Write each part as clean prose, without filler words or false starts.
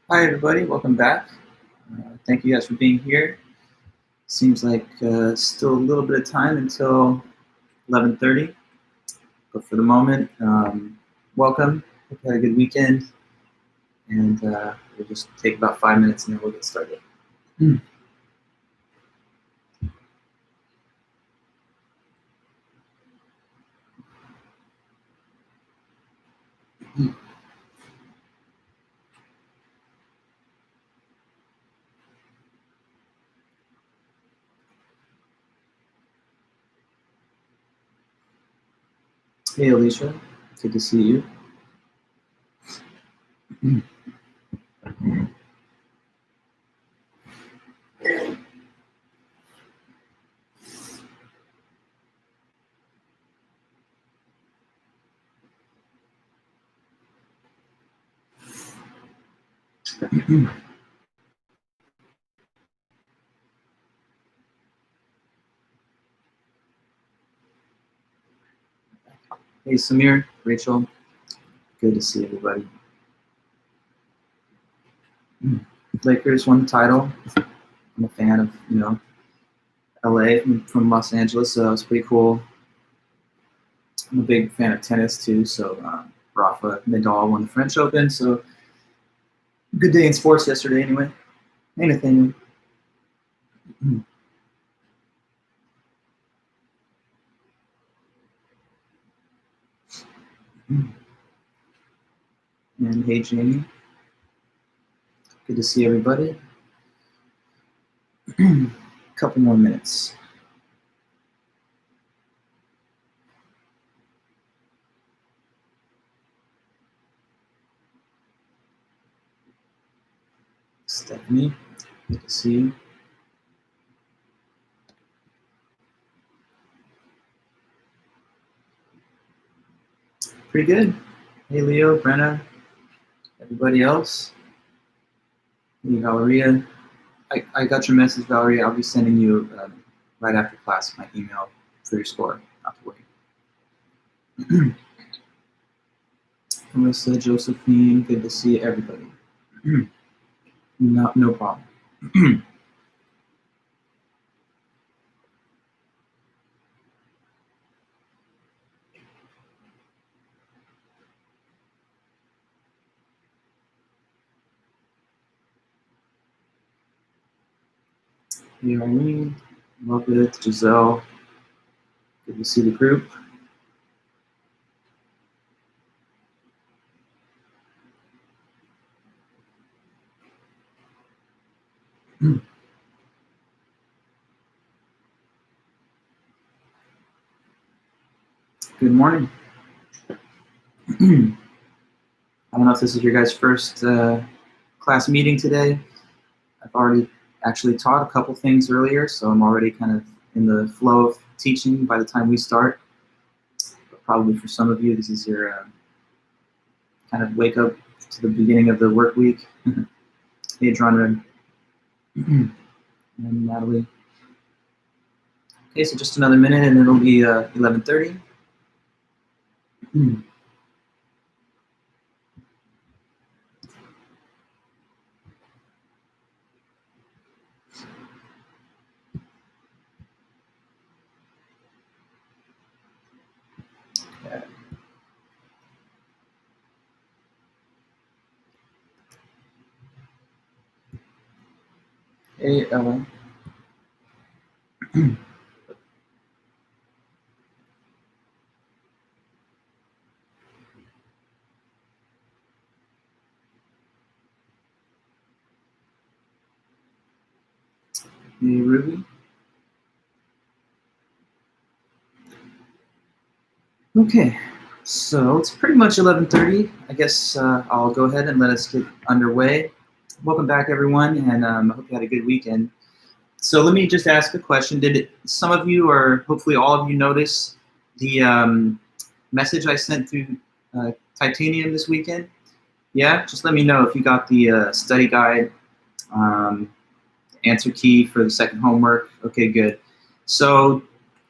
Hi, everybody. Welcome back. Thank you guys for being here. Seems like still a little bit of time until 11:30, but for the moment, welcome. Hope you had a good weekend, and we'll just take about 5 minutes and then we'll get started. Hey, Alicia. Good to see you. Hey, Samir, Rachel. Good to see everybody. Lakers won the title. I'm a fan of, LA from Los Angeles, so it's pretty cool. I'm a big fan of tennis too, so Rafa Nadal won the French Open, so good day in sports yesterday anyway. Anything. And hey, Jamie. Good to see everybody. A couple more minutes. Stephanie, good to see you. Pretty good. Hey, Leo, Brenna, everybody else. Hey, Valeria. I got your message, Valeria. I'll be sending you right after class my email for your score. Not to worry. Melissa, Josephine, good to see everybody. No problem. Hey, Arlene, love it. Giselle, good to see the group. Good morning. I don't know if this is your guys' first class meeting today. I've already actually taught a couple things earlier, so I'm already kind of in the flow of teaching by the time we start. But probably for some of you, this is your kind of wake up to the beginning of the work week. Hey, Adron and Natalie. Okay, so just another minute and it'll be 11:30. Okay. Hey, Ellen. Hey, Ruby. Okay, so it's pretty much 11:30. I guess I'll go ahead and let us get underway. Welcome back, everyone, and I hope you had a good weekend. So let me just ask a question. Did some of you, or hopefully all of you, notice the message I sent through Titanium this weekend? Yeah, just let me know if you got the study guide, answer key for the second homework. Okay, good. So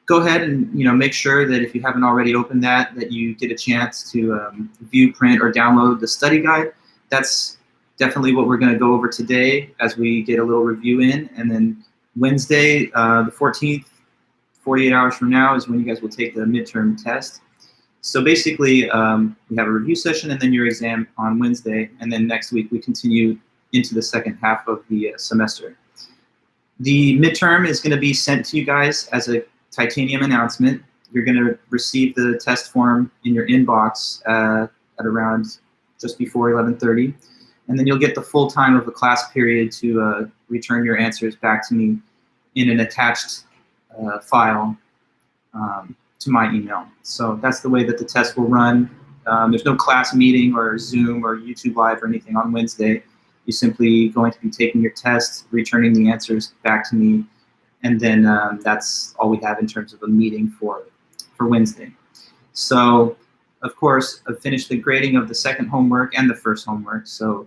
go ahead and make sure that if you haven't already opened that you get a chance to view, print, or download the study guide. That's definitely what we're going to go over today as we get a little review in. And then Wednesday, the 14th, 48 hours from now is when you guys will take the midterm test. So basically, we have a review session and then your exam on Wednesday. And then next week, we continue into the second half of the semester. The midterm is going to be sent to you guys as a titanium announcement. You're going to receive the test form in your inbox at around just before 11:30. And then you'll get the full time of the class period to return your answers back to me in an attached file to my email. So that's the way that the test will run. There's no class meeting or Zoom or YouTube Live or anything on Wednesday. You're simply going to be taking your test, returning the answers back to me, and then that's all we have in terms of a meeting for Wednesday. So, of course, I've finished the grading of the second homework and the first homework. So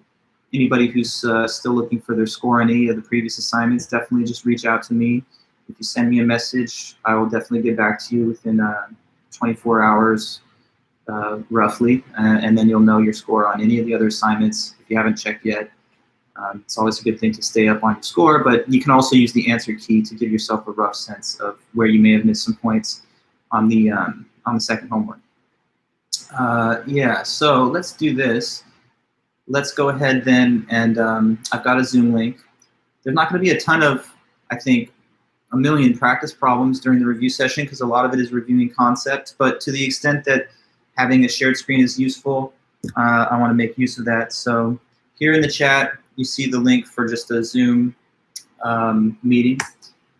anybody who's still looking for their score on any of the previous assignments, definitely just reach out to me. If you send me a message, I will definitely get back to you within 24 hours, roughly, and then you'll know your score on any of the other assignments if you haven't checked yet. It's always a good thing to stay up on your score, but you can also use the answer key to give yourself a rough sense of where you may have missed some points on the second homework. Yeah, so let's do this. Let's go ahead then, and I've got a Zoom link. There's not going to be a ton of, I think, a million practice problems during the review session because a lot of it is reviewing concepts, but to the extent that having a shared screen is useful, I want to make use of that. So here in the chat, you see the link for just a Zoom meeting,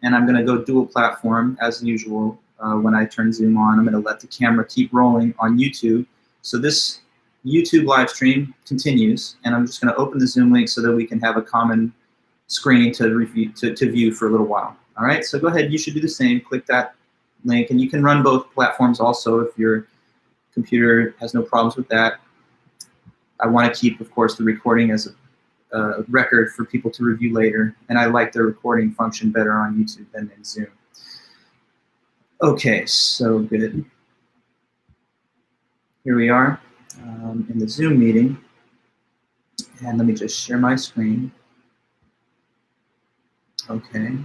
and I'm going to go dual platform as usual. When I turn Zoom on, I'm going to let the camera keep rolling on YouTube. So this YouTube live stream continues, and I'm just going to open the Zoom link so that we can have a common screen to view for a little while. All right, so go ahead. You should do the same. Click that link, and you can run both platforms also if your computer has no problems with that. I want to keep, of course, the recording as a record for people to review later, and I like the recording function better on YouTube than in Zoom. Okay, so good. Here we are in the Zoom meeting, and let me just share my screen. Okay.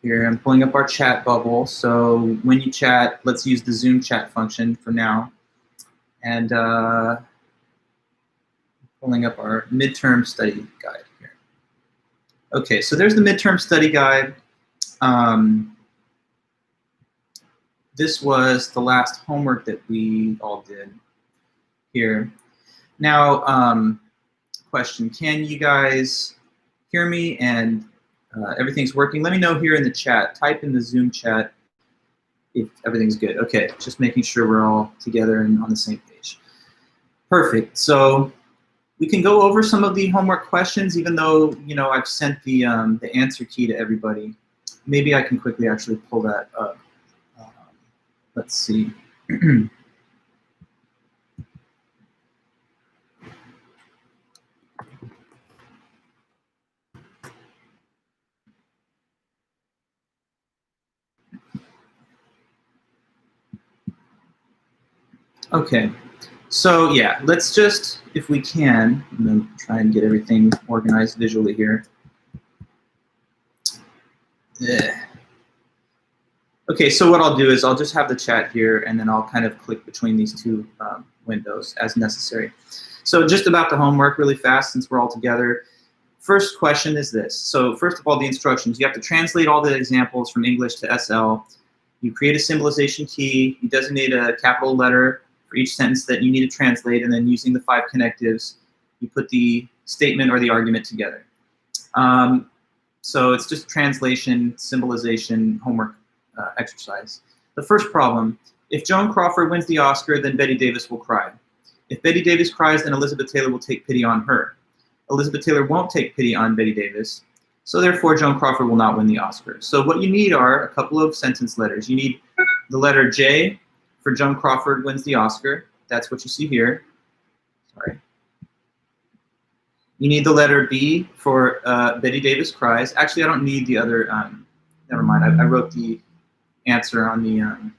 Here, I'm pulling up our chat bubble. So when you chat, let's use the Zoom chat function for now. And pulling up our midterm study guide here. Okay, so there's the midterm study guide. This was the last homework that we all did here. Now, question, can you guys hear me and everything's working? Let me know here in the chat. Type in the Zoom chat if everything's good. Okay, just making sure we're all together and on the same page. Perfect. So we can go over some of the homework questions, even though I've sent the answer key to everybody. Maybe I can quickly actually pull that up. Let's see. Okay, so yeah, let's just, if we can, I'm gonna try and get everything organized visually here. Okay, so what I'll do is I'll just have the chat here, and then I'll kind of click between these two windows as necessary. So just about the homework really fast, since we're all together. First question is this. So first of all, the instructions. You have to translate all the examples from English to SL. You create a symbolization key. You designate a capital letter for each sentence that you need to translate, and then using the 5 connectives, you put the statement or the argument together. So it's just translation, symbolization, homework exercise. The first problem, if Joan Crawford wins the Oscar, then Bette Davis will cry. If Bette Davis cries, then Elizabeth Taylor will take pity on her. Elizabeth Taylor won't take pity on Bette Davis, so therefore Joan Crawford will not win the Oscar. So what you need are a couple of sentence letters. You need the letter J for Joan Crawford wins the Oscar. That's what you see here. Sorry. You need the letter B for Bette Davis cries. Actually, I don't need the other, never mind. I wrote the answer on the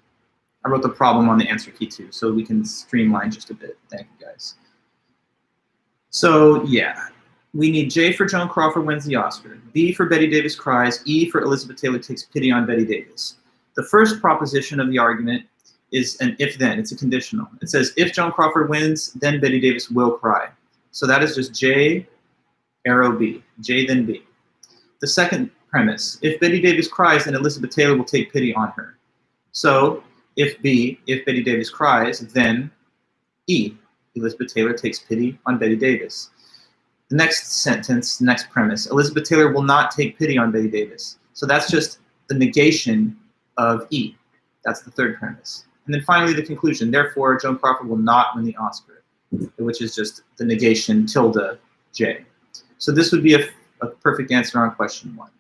I wrote the problem on the answer key too, so we can streamline just a bit. Thank you, guys. So yeah, we need J for Joan Crawford wins the Oscar, B for Betty Davis cries, E for Elizabeth Taylor takes pity on Betty Davis. The first proposition of the argument is an if-then. It's a conditional. It says if Joan Crawford wins, then Betty Davis will cry. So that is just J, arrow B, J then B. The second premise, if Betty Davis cries, then Elizabeth Taylor will take pity on her. So if B, if Betty Davis cries, then E, Elizabeth Taylor takes pity on Betty Davis. The next sentence, next premise, Elizabeth Taylor will not take pity on Betty Davis. So that's just the negation of E. That's the third premise. And then finally the conclusion, therefore Joan Crawford will not win the Oscar, which is just the negation tilde J. So this would be a perfect answer on question 1.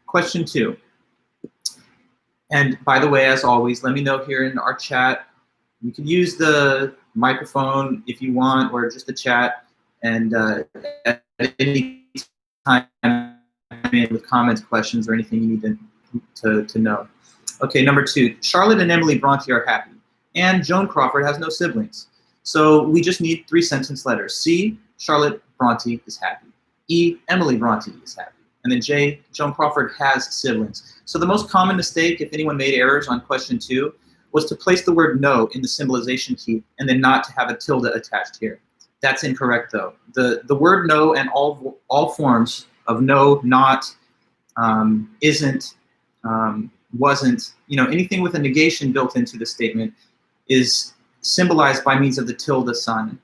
Question 2. And by the way, as always, let me know here in our chat. You can use the microphone if you want, or just the chat. And at any time with comments, questions, or anything you need to know. Okay, number 2. Charlotte and Emily Bronte are happy, and Joan Crawford has no siblings. So we just need 3 sentence letters. C, Charlotte Bronte is happy. E, Emily Bronte is happy. And then J, Joan Crawford has siblings. So the most common mistake, if anyone made errors on question 2, was to place the word no in the symbolization key and then not to have a tilde attached here. That's incorrect though. The word no and all forms of no, not, isn't, wasn't, anything with a negation built into the statement is symbolized by means of the tilde sign.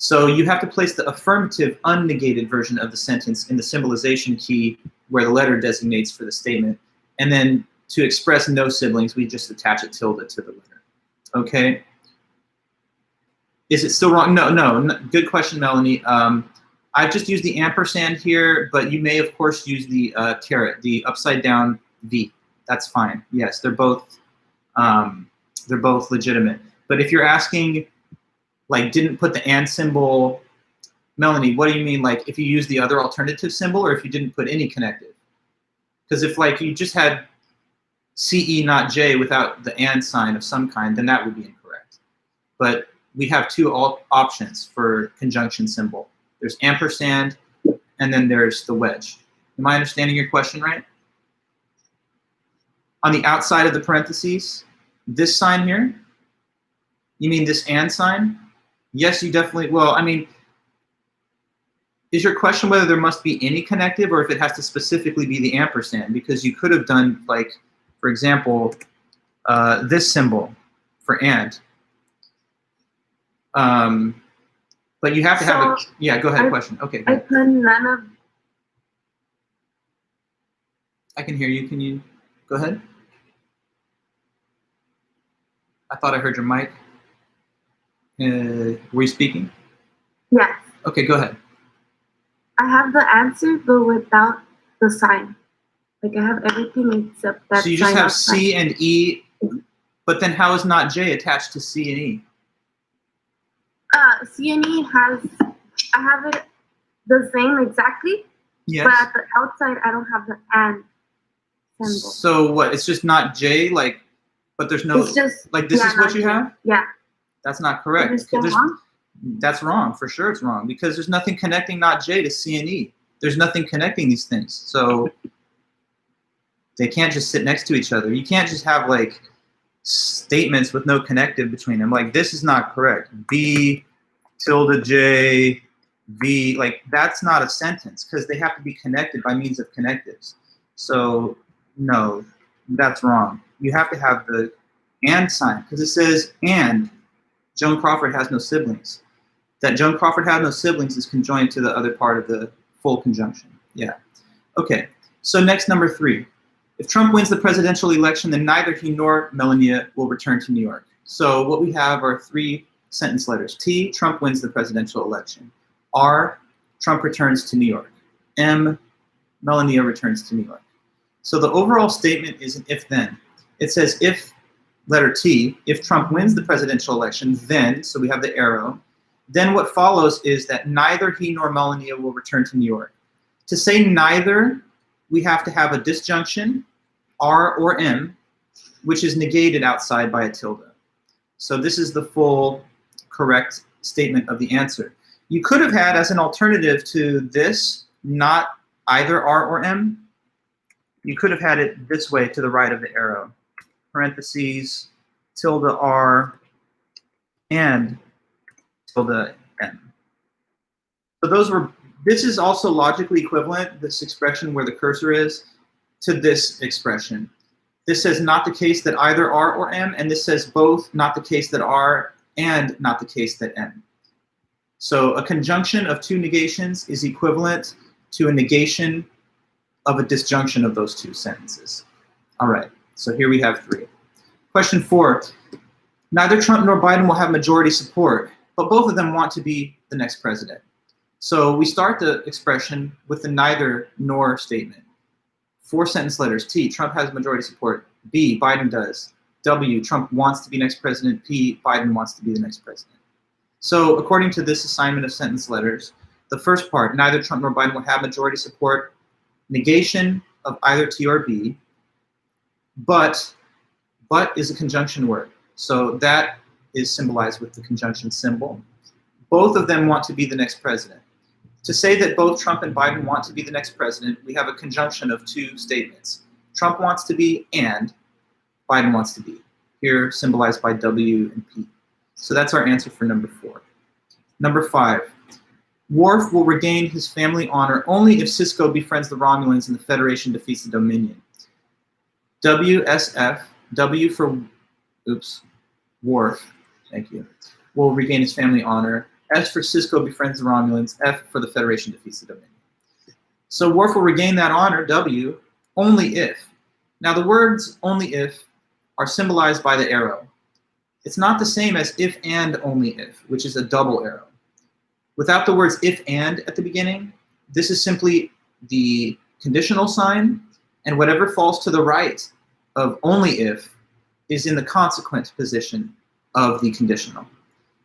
So you have to place the affirmative unnegated version of the sentence in the symbolization key where the letter designates for the statement. And then to express no siblings, we just attach a tilde to the letter. Okay? Is it still wrong? No. Good question, Melanie. I've just used the ampersand here, but you may, of course, use the caret, the upside down V. That's fine. Yes, they're both legitimate. But if you're asking, like, didn't put the and symbol, Melanie, what do you mean, like, if you use the other alternative symbol or if you didn't put any connective? Because if, like, you just had CE not J without the and sign of some kind, then that would be incorrect. But we have 2 options for conjunction symbol. There's ampersand, and then there's the wedge. Am I understanding your question right? On the outside of the parentheses, this sign here, you mean this and sign? Yes, you definitely, well, I mean, is your question whether there must be any connective or if it has to specifically be the ampersand? Because you could have done, like, for example, this symbol for and. But you have to have a, yeah, go ahead, question. Okay. I put none of. I can hear you. Can you go ahead? I thought I heard your mic. Were you speaking? Yes. Okay, go ahead. I have the answer, but without the sign. Like I have everything except that. So you just have C and E, but then how is not J attached to C and E? C and E has, I have it the same exactly. Yes. But at the outside, I don't have the and symbol. So what? It's just not J, like, but there's no, it's just, like this is what you have? Yeah. That's not correct. Is it wrong? That's wrong, for sure it's wrong, because there's nothing connecting not J to C and E. There's nothing connecting these things. So they can't just sit next to each other. You can't just have like statements with no connective between them. Like this is not correct. B tilde J, V, like that's not a sentence because they have to be connected by means of connectives. So no, that's wrong. You have to have the and sign because it says and Joan Crawford has no siblings. That Joan Crawford has no siblings is conjoined to the other part of the full conjunction. Yeah. Okay. So next, number 3. If Trump wins the presidential election, then neither he nor Melania will return to New York. So what we have are 3 sentence letters. T, Trump wins the presidential election. R, Trump returns to New York. M, Melania returns to New York. So the overall statement is an if-then. It says if, letter T, if Trump wins the presidential election, then, so we have the arrow, then what follows is that neither he nor Melania will return to New York. To say neither, we have to have a disjunction, R or M, which is negated outside by a tilde. So this is the full correct statement of the answer. You could have had as an alternative to this, not either R or M, you could have had it this way to the right of the arrow. Parentheses, tilde R, and tilde M. So those were, this is also logically equivalent, this expression where the cursor is, to this expression. This says not the case that either R or M, and this says both not the case that R and not the case that M. So a conjunction of two negations is equivalent to a negation of a disjunction of those two sentences. All right, so here we have 3. Question 4, neither Trump nor Biden will have majority support, but both of them want to be the next president. So we start the expression with the neither nor statement. 4 sentence letters. T, Trump has majority support. B, Biden does. W, Trump wants to be next president. P, Biden wants to be the next president. So according to this assignment of sentence letters, the first part, neither Trump nor Biden will have majority support, negation of either T or B, but is a conjunction word. So that is symbolized with the conjunction symbol. Both of them want to be the next president. To say that both Trump and Biden want to be the next president, we have a conjunction of 2 statements. Trump wants to be and Biden wants to be, here symbolized by W and P. So that's our answer for number 4. Number 5, Worf will regain his family honor only if Cisco befriends the Romulans and the Federation defeats the Dominion. WSF, W for, Worf, thank you, will regain his family honor. S for Cisco befriends the Romulans, F for the Federation defeats the Dominion. So Worf will regain that honor, W, only if. Now the words only if are symbolized by the arrow. It's not the same as if and only if, which is a double arrow. Without the words if and at the beginning, this is simply the conditional sign, and whatever falls to the right of only if is in the consequent position of the conditional.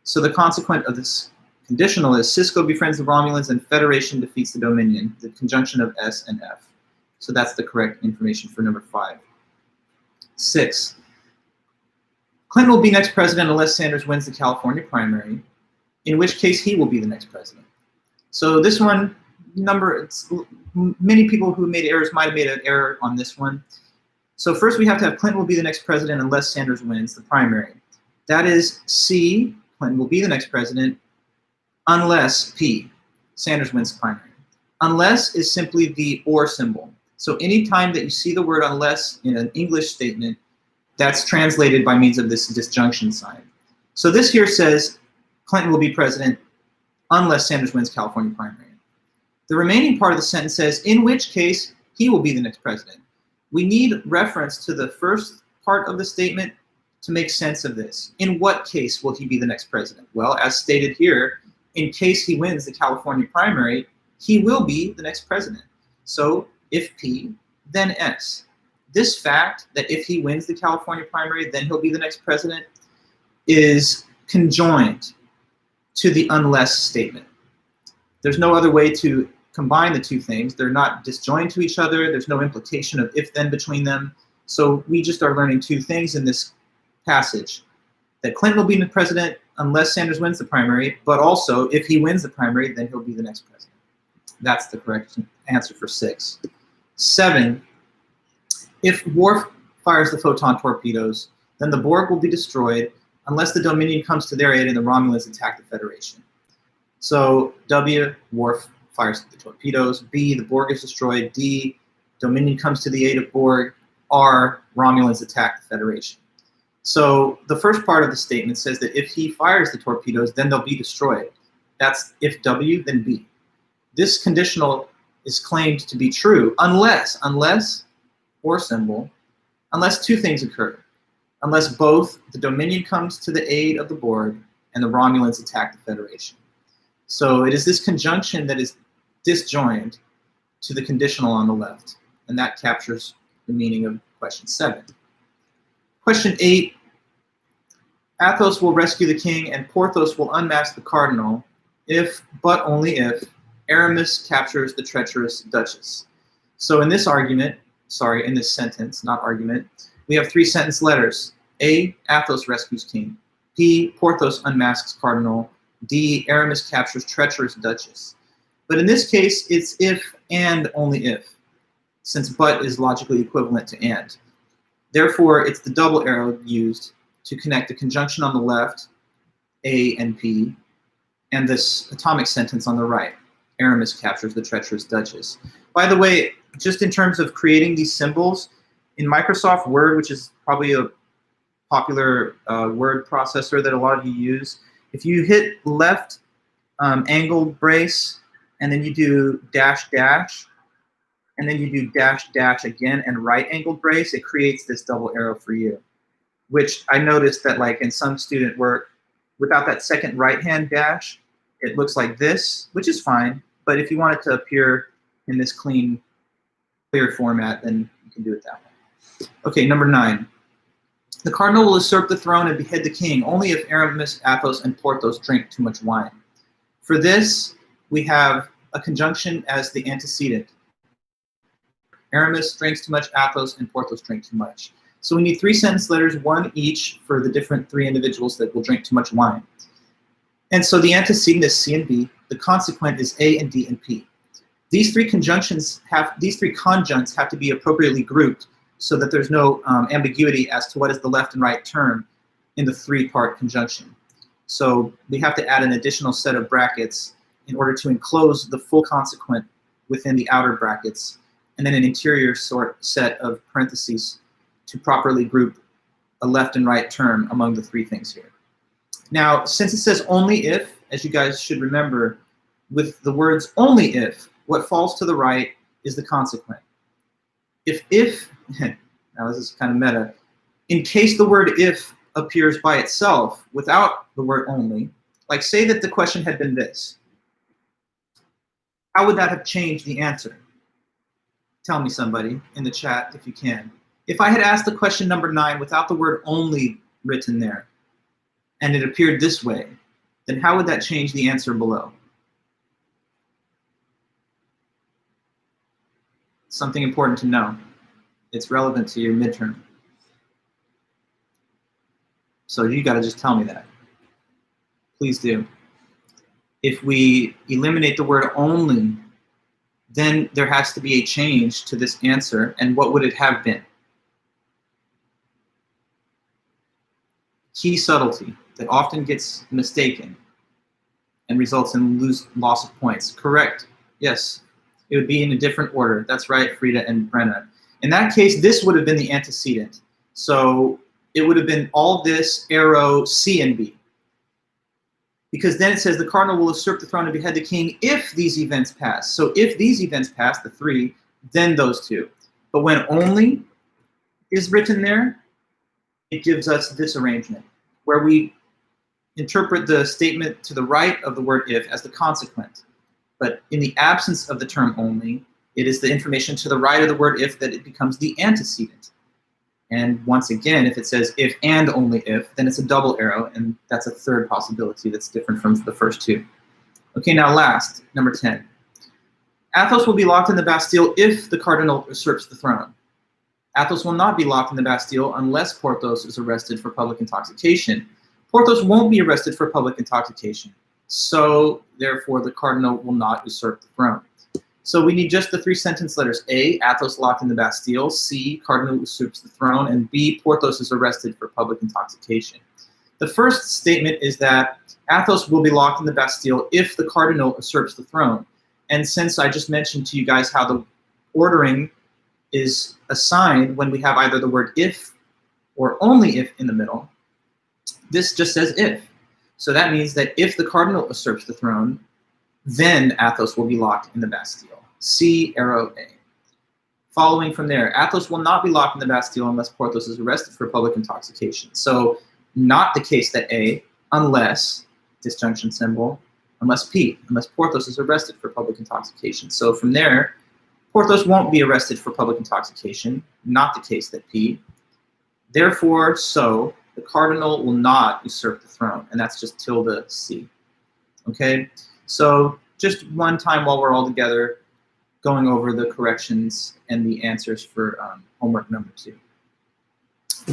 So the consequent of this conditional is Cisco befriends the Romulans and Federation defeats the Dominion, the conjunction of S and F. So that's the correct information for number 5. 6, Clinton will be next president unless Sanders wins the California primary, in which case he will be the next president. So this one, many people who made errors might have made an error on this one. So first we have to have Clinton will be the next president unless Sanders wins the primary. That is C, Clinton will be the next president, unless P, Sanders wins the primary. Unless is simply the or symbol. So anytime that you see the word unless in an English statement, that's translated by means of this disjunction sign. So this here says Clinton will be president unless Sanders wins California primary. The remaining part of the sentence says, in which case he will be the next president. We need reference to the first part of the statement to make sense of this. In what case will he be the next president? Well, as stated here, in case he wins the California primary, he will be the next president. So if P, then S. This fact that if he wins the California primary, then he'll be the next president is conjoined to the unless statement. There's no other way to combine the two things. They're not disjoined to each other. There's no implication of if-then between them. So we just are learning 2 things in this passage. That Clinton will be the president unless Sanders wins the primary, but also if he wins the primary, then he'll be the next president. That's the correct answer for 6. 7, if Worf fires the photon torpedoes, then the Borg will be destroyed unless the Dominion comes to their aid and the Romulans attack the Federation. So W, Worf fires the torpedoes. B, the Borg is destroyed. D, Dominion comes to the aid of Borg. R, Romulans attack the Federation. So the first part of the statement says that if he fires the torpedoes, then they'll be destroyed. That's if W, then B. This conditional is claimed to be true unless, or symbol, unless 2 things occur. Unless both the Dominion comes to the aid of the Borg and the Romulans attack the Federation. So it is this conjunction that is disjoined to the conditional on the left, and that captures the meaning of question 7. Question 8, Athos will rescue the king and Portos will unmask the Cardinal if, but only if, Aramis captures the treacherous Duchess. So in this argument, in this sentence, not argument, We have 3 sentence letters. A, Athos rescues king. P, Portos unmasks Cardinal. D, Aramis captures treacherous Duchess. But in this case, it's if and only if, since but is logically equivalent to and. Therefore, it's the double arrow used to connect the conjunction on the left, A and P, and this atomic sentence on the right, Aramis captures the treacherous Duchess. By the way, just in terms of creating these symbols, in Microsoft Word, which is probably a popular word processor that a lot of you use, if you hit left angled brace, and then you do dash dash, and then you do dash dash again and right angled brace, it creates this double arrow for you, which I noticed that like in some student work, without that second right hand dash, it looks like this, which is fine. But if you want it to appear in this clear format, then you can do it that way. Okay, number 9. The cardinal will usurp the throne and behead the king only if Aramis, Athos, and Portos drink too much wine. For this, we have a conjunction as the antecedent. Aramis drinks too much, Athos and Portos drink too much. So we need 3 sentence letters, 1 each for the different 3 individuals that will drink too much wine. And so the antecedent is C and B. The consequent is A and D and P. These 3 conjunctions these 3 conjuncts have to be appropriately grouped so that there's no ambiguity as to what is the left and right term in the 3-part conjunction. So we have to add an additional set of brackets in order to enclose the full consequent within the outer brackets, and then an interior set of parentheses to properly group a left and right term among the 3 things here. Now, since it says only if, as you guys should remember, with the words only if, what falls to the right is the consequent. If, now this is kind of meta, in case the word if appears by itself without the word only, like say that the question had been this, how would that have changed the answer? Tell me, somebody in the chat if you can. If I had asked the question number 9 without the word only written there, and it appeared this way, then how would that change the answer below? Something important to know. It's relevant to your midterm. So you gotta just tell me that. Please do. If we eliminate the word only, then there has to be a change to this answer, and what would it have been? Key subtlety that often gets mistaken and results in loss of points. Correct. Yes. It would be in a different order. That's right, Frida and Brenna. In that case, this would have been the antecedent. So it would have been all this, arrow, C and B. Because then it says the cardinal will usurp the throne and behead the king if these events pass. So if these events pass, the 3, then those 2. But when only is written there, it gives us this arrangement, where we interpret the statement to the right of the word if as the consequent. But in the absence of the term only, it is the information to the right of the word if that it becomes the antecedent. And once again, if it says if and only if, then it's a double arrow, and that's a 3rd possibility that's different from the first 2. Okay, now last, number 10. Athos will be locked in the Bastille if the cardinal usurps the throne. Athos will not be locked in the Bastille unless Porthos is arrested for public intoxication. Porthos won't be arrested for public intoxication. So, therefore, the cardinal will not usurp the throne. So we need just the 3 sentence letters. A, Athos locked in the Bastille. C, cardinal usurps the throne. And B, Porthos is arrested for public intoxication. The first statement is that Athos will be locked in the Bastille if the cardinal usurps the throne. And since I just mentioned to you guys how the ordering is assigned when we have either the word if or only if in the middle, this just says if. So that means that if the cardinal usurps the throne, then Athos will be locked in the Bastille. C, arrow A. Following from there, Athos will not be locked in the Bastille unless Porthos is arrested for public intoxication. So not the case that A, unless, disjunction symbol, unless P, unless Porthos is arrested for public intoxication. So from there, Porthos won't be arrested for public intoxication, not the case that P. Therefore, so, the cardinal will not usurp the throne, and that's just tilde C. Okay, so just one time while we're all together going over the corrections and the answers for homework number 2.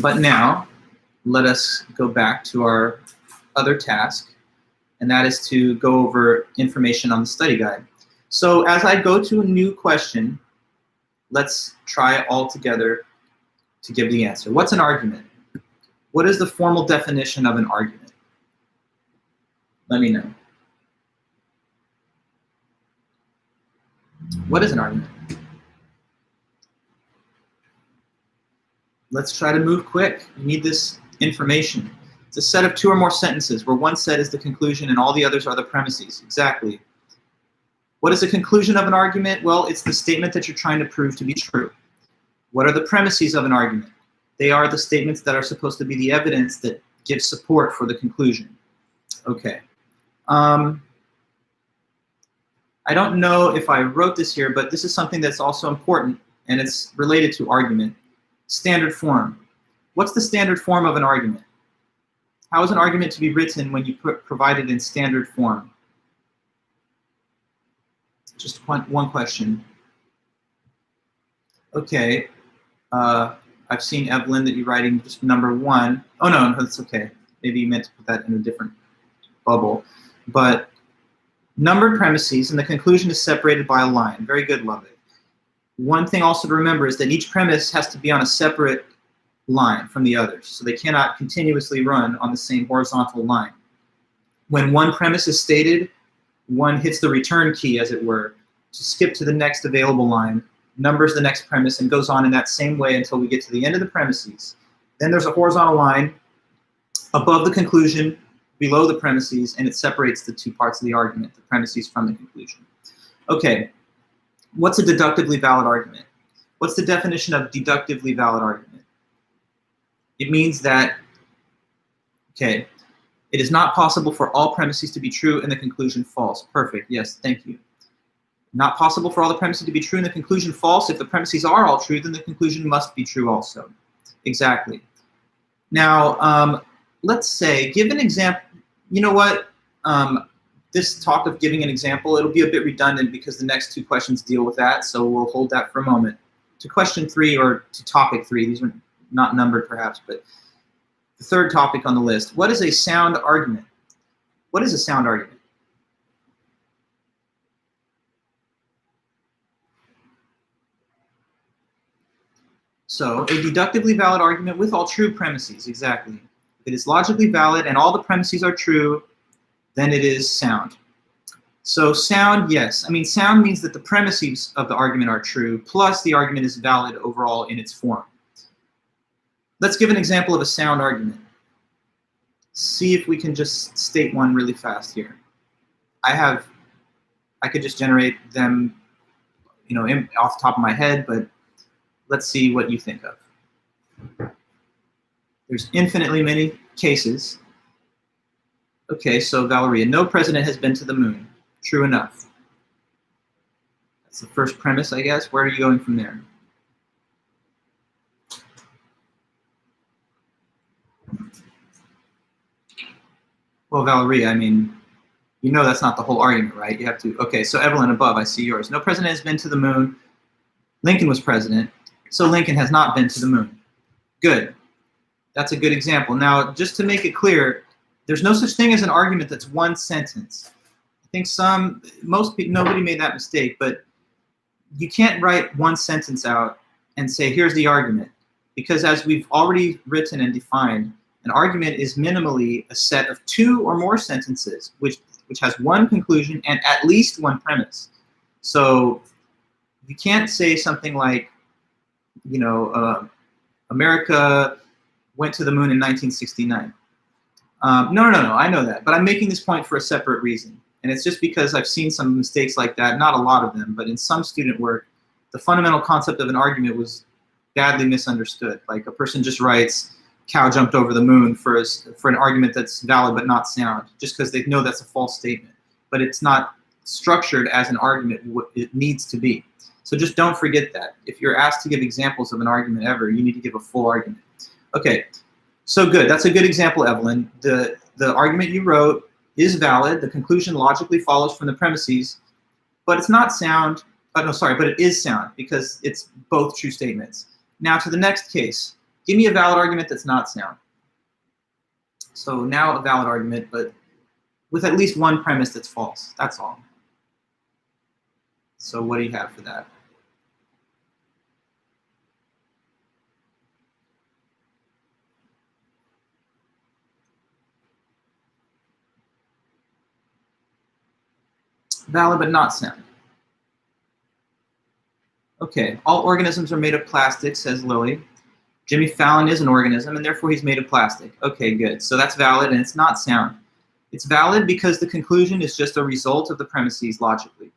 But now, let us go back to our other task, and that is to go over information on the study guide. So as I go to a new question, let's try all together to give the answer. What's an argument? What is the formal definition of an argument? Let me know. What is an argument? Let's try to move quick. You need this information. It's a set of two or more sentences where one set is the conclusion and all the others are the premises. Exactly. What is the conclusion of an argument? Well, it's the statement that you're trying to prove to be true. What are the premises of an argument? They are the statements that are supposed to be the evidence that gives support for the conclusion. Okay. I don't know if I wrote this here, but this is something that's also important, and it's related to argument. Standard form. What's the standard form of an argument? How is an argument to be written when you provide it in standard form? Just one question. Okay. I've seen, Evelyn, that you're writing just number 1. Oh, no, that's okay. Maybe you meant to put that in a different bubble. But numbered premises, and the conclusion is separated by a line. Very good, love it. One thing also to remember is that each premise has to be on a separate line from the others, so they cannot continuously run on the same horizontal line. When one premise is stated, one hits the return key, as it were, to skip to the next available line, numbers the next premise, and goes on in that same way until we get to the end of the premises. Then there's a horizontal line above the conclusion, below the premises, and it separates the two parts of the argument, the premises from the conclusion. Okay, what's a deductively valid argument? What's the definition of deductively valid argument? It means that, okay, it is not possible for all premises to be true and the conclusion false. Perfect, yes, thank you. Not possible for all the premises to be true and the conclusion false. If the premises are all true, then the conclusion must be true also. Exactly. Now, let's say, give an example. You know what? This talk of giving an example, it'll be a bit redundant because the next 2 questions deal with that, so we'll hold that for a moment. To question 3 or to topic 3, these are not numbered perhaps, but the third topic on the list. What is a sound argument? What is a sound argument? So, a deductively valid argument with all true premises, exactly. If it is logically valid and all the premises are true, then it is sound. So sound, yes. I mean, sound means that the premises of the argument are true, plus the argument is valid overall in its form. Let's give an example of a sound argument. See if we can just state one really fast here. I could just generate them, you know, off the top of my head, but let's see what you think of. There's infinitely many cases. Okay, so Valeria, no president has been to the moon. True enough. That's the first premise, I guess. Where are you going from there? Well, Valeria, I mean, you know that's not the whole argument, right? You have to, okay, so Evelyn above, I see yours. No president has been to the moon. Lincoln was president, so Lincoln has not been to the moon. Good. That's a good example. Now, just to make it clear, there's no such thing as an argument that's one sentence. I think most people, nobody made that mistake, but you can't write one sentence out and say, here's the argument. Because as we've already written and defined, an argument is minimally a set of 2 or more sentences, which has one conclusion and at least one premise. So you can't say something like, you know, America went to the moon in 1969. No, I know that, but I'm making this point for a separate reason. And it's just because I've seen some mistakes like that, not a lot of them, but in some student work, the fundamental concept of an argument was badly misunderstood. Like a person just writes, cow jumped over the moon for an argument that's valid but not sound, just because they know that's a false statement. But it's not structured as an argument what it needs to be. So just don't forget that. If you're asked to give examples of an argument ever, you need to give a full argument. Okay, so good. That's a good example, Evelyn. The argument you wrote is valid. The conclusion logically follows from the premises, but it's not sound. But it is sound because it's both true statements. Now to the next case. Give me a valid argument that's not sound. So now a valid argument, but with at least one premise that's false. That's all. So what do you have for that? Valid but not sound. Okay, all organisms are made of plastic, says Lily. Jimmy Fallon is an organism, and therefore he's made of plastic. Okay, good. So that's valid, and it's not sound. It's valid because the conclusion is just a result of the premises logically.